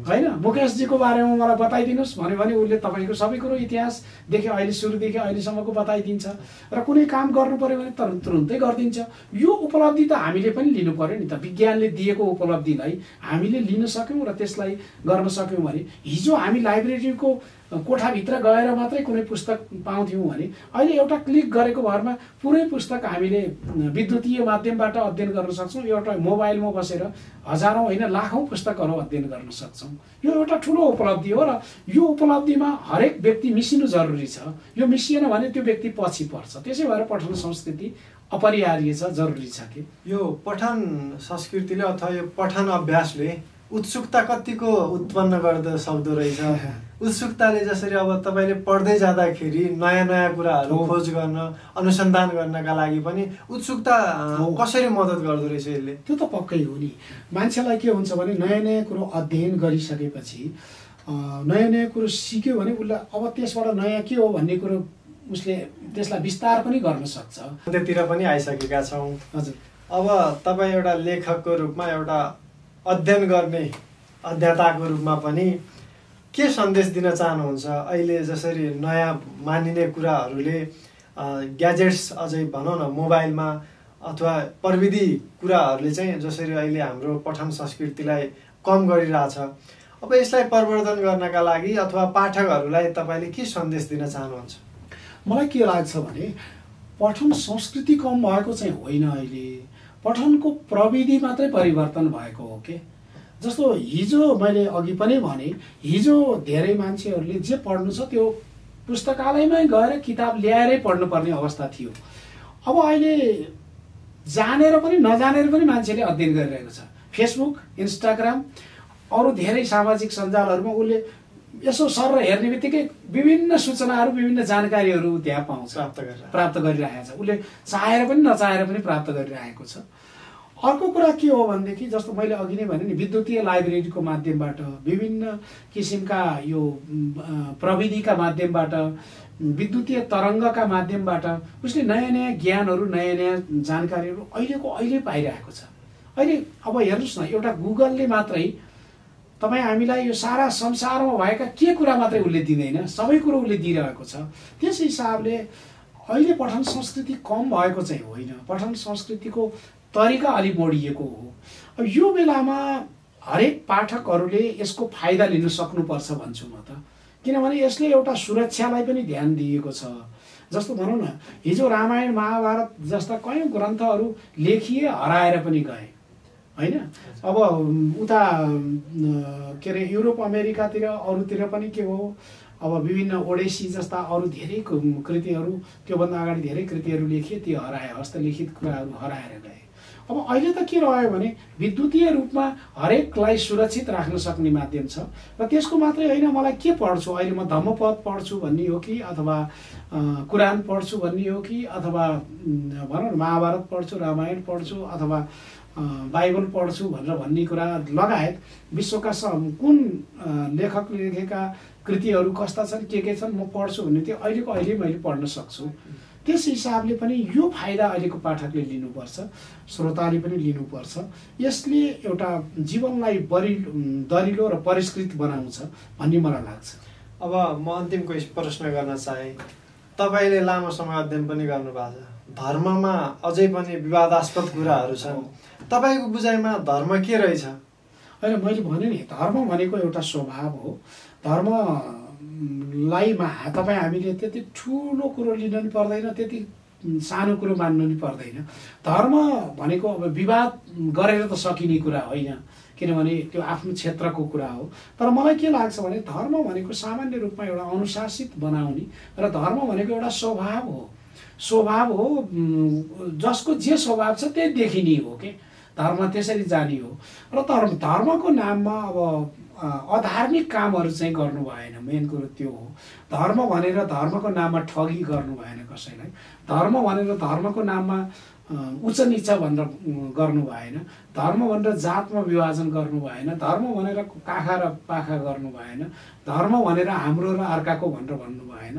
S1: होइन। मुकेशजीको बारेमा मलाई बताइदिनुहोस् भन्यो भने उसले तपाईँको सबै कुरो इतिहासदेखि अहिले सुरुदेखि अहिलेसम्मको बताइदिन्छ र कुनै काम गर्नु पर्यो भने तुरुन्तै गरिदिन्छ। यो उपलब्धि त हामीले पनि लिनु पर्यो नि त। विज्ञानले दिएको उपलब्धिलाई हामीले लिन सक्यौँ र त्यसलाई गर्न सक्यौँ भने हिजो हामी लाइब्रेरीको कोठाभित्र गएर मात्रै कुनै पुस्तक पाउँथ्यौँ भने अहिले एउटा क्लिक गरेको भरमा पुरै पुस्तक हामीले विद्युतीय माध्यमबाट अध्ययन गर्न सक्छौँ। एउटा मोबाइलमा बसेर हजारौँ होइन लाखौँ पुस्तकहरू अध्ययन गर्न सक्छौँ। यो एउटा ठुलो उपलब्धि हो र यो उपलब्धिमा हरेक व्यक्ति मिसिनु जरुरी छ। यो मिसिएन भने त्यो व्यक्ति पछि पर्छ। त्यसै भएर पठन संस्कृति अपरिहार्य छ, जरुरी छ। कि
S2: यो पठन संस्कृतिले अथवा यो पठन अभ्यासले उत्सुकता कतिको उत्पन्न गर्दो सक्दो रहेछ। उत्सुकताले जसरी अब तपाईँले पढ्दै जाँदाखेरि नयाँ कुराहरू खोज गर्न, अनुसन्धान गर्नका लागि पनि उत्सुकता कसरी मद्दत गर्दो रहेछ यसले?
S1: त्यो त पक्कै हो नि। मान्छेलाई के हुन्छ भने नयाँ कुरो अध्ययन गरिसकेपछि, नयाँ कुरो सिक्यो भने उसलाई अब त्यसबाट नयाँ के हो भन्ने कुरो उसले त्यसलाई विस्तार पनि गर्न सक्छ।
S2: त्यतिर पनि आइसकेका छौँ।
S1: हजुर,
S2: अब तपाईँ एउटा लेखकको रूपमा, एउटा अध्ययन गर्ने अध्येताको रूपमा पनि के सन्देश दिन चाहनुहुन्छ? अहिले जसरी नयाँ मानिने कुराहरूले ग्याजेट्स, अझै भनौँ न मोबाइलमा अथवा प्रविधि कुराहरूले चाहिँ जसरी अहिले हाम्रो पठन संस्कृतिलाई कम गरिरहेछ, अब यसलाई प्रवर्धन गर्नका लागि अथवा पाठकहरूलाई तपाईँले के सन्देश दिन चाहनुहुन्छ?
S1: मलाई के लाग्छ भने पठन संस्कृति कम भएको चाहिँ होइन। अहिले पठनको प्रविधि मात्रै परिवर्तन भएको हो के। जस्तो हिजो मैले अघि पनि भने, हिजो धेरै मान्छेहरूले जे पढ्नु छ त्यो पुस्तकालयमै गएर किताब ल्याएरै पढ्नुपर्ने अवस्था थियो। अब अहिले जानेर पनि नजानेर पनि मान्छेले अध्ययन गरिरहेको छ। फेसबुक, इन्स्टाग्राम, अरू धेरै सामाजिक सञ्जालहरूमा उसले यसो सर हेर्ने बित्तिकै विभिन्न सूचनाहरू, विभिन्न जानकारीहरू त्यहाँ पाउँछ, प्राप्त गरिरहेको छ। उसले चाहेर पनि नचाहेर पनि प्राप्त गरिरहेको छ। अर्को कुरा के हो भनेदेखि जस्तो मैले अघि नै भने नि, विद्युतीय लाइब्रेरीको माध्यमबाट, विभिन्न किसिमका यो प्रविधिका माध्यमबाट, विद्युतीय तरङ्गका माध्यमबाट उसले नयाँ ज्ञानहरू, नयाँ जानकारीहरू अहिले पाइरहेको छ। अहिले अब हेर्नुहोस् न, एउटा गुगलले मात्रै तपाईँ हामीलाई यो सारा संसारमा भएका के कुरा मात्रै उसले दिँदैन, सबै कुरो उसले दिइरहेको छ। त्यस हिसाबले अहिले पठन संस्कृति कम भएको चाहिँ होइन, पठन संस्कृतिको तरिका अलि मोडिएको हो। अब यो बेलामा हरेक पाठकहरूले यसको फाइदा लिन सक्नुपर्छ भन्छु म त। किनभने यसले एउटा सुरक्षालाई पनि ध्यान दिएको छ। जस्तो भनौँ न, हिजो रामायण महाभारत जस्ता कयौँ ग्रन्थहरू लेखिए हराएर पनि गए होइन। अब उता के अरे युरोप अमेरिकातिर अरूतिर पनि के हो, अब विभिन्न ओडेसी जस्ता अरू धेरै कृतिहरू, त्योभन्दा अगाडि धेरै कृतिहरू लेखिए, ती हराए, हस्तलिखित कुराहरू हराएर गए। अब अहिले त के रह्यो भने विद्युतीय रूपमा हरेकलाई सुरक्षित राख्न सक्ने माध्यम छ। र त्यसको मात्रै होइन, मलाई के पढ्छु अहिले, म धम्मपद पढ्छु भन्ने हो कि, अथवा कुरान पढ्छु भन्ने हो कि, अथवा भनौँ न महाभारत पढ्छु, रामायण पढ्छु, अथवा बाइबल पढ्छु भनेर भन्ने कुरा लगायत विश्वका कुन लेखकले लेखेका कृतिहरू कस्ता छन् के छन् म पढ्छु भन्ने त्यो अहिलेको अहिले मैले पढ्न सक्छु। त्यस हिसाबले पनि यो फाइदा अहिलेको पाठकले लिनुपर्छ, श्रोताले पनि लिनुपर्छ। यसले एउटा जीवनलाई दरिलो र परिष्कृत बनाउँछ भन्ने मलाई लाग्छ।
S2: अब म अन्तिम कोही प्रश्न गर्न चाहे, तपाईँले लामो समय अध्ययन पनि गर्नुभएको छ, धर्ममा अझै पनि विवादास्पद कुराहरू छन्, तपाईँको बुझाइमा धर्म के रहेछ?
S1: होइन, मैले भने नि धर्म भनेको एउटा स्वभाव हो। धर्मलाई तपाईँ हामीले त्यति ठुलो कुरो लिन नि पर्दैन, त्यति सानो कुरो मान्नु नि पर्दैन। धर्म भनेको अब विवाद गरेर त सकिने कुरा होइन, किनभने त्यो आफ्नो क्षेत्रको कुरा हो। तर मलाई के लाग्छ भने धर्म भनेको सामान्य रूपमा एउटा अनुशासित बनाउने र धर्म भनेको एउटा स्वभाव हो जसको जे स्वभाव छ त्यही देखिने हो के धर्म त्यसरी जाने हो। र धर्मको नाममा अब अधार्मिक कामहरू चाहिँ गर्नु भएन, मेन कुरो त्यो हो। धर्म भनेर धर्मको नाममा ठगी गर्नु भएन कसैलाई, धर्म भनेर धर्मको नाममा उच्च निच भनेर गर्नु भएन, धर्म भनेर जातमा विभाजन गर्नु भएन, धर्म भनेर काखा र पाखा गर्नु भएन, धर्म भनेर हाम्रो र अर्काको भनेर भन्नु भएन।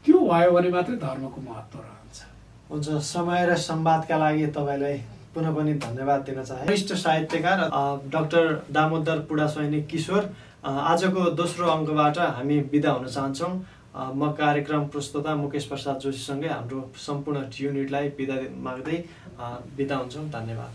S1: त्यो भयो भने मात्रै धर्मको महत्त्व रहन्छ।
S2: हुन्छ, समय र संवादका लागि तपाईँलाई पुनः पनि धन्यवाद दिन चाहे। वरिष्ठ साहित्यकार डाक्टर दामोदर पुडास्वाइनी किशोर, आजको दोस्रो अङ्कबाट हामी बिदा हुन चाहन्छौँ। म कार्यक्रम प्रस्तोता मुकेश प्रसाद जोशीसँगै हाम्रो सम्पूर्ण युनिटलाई बिदा माग्दै बिदा हुन्छौँ। धन्यवाद।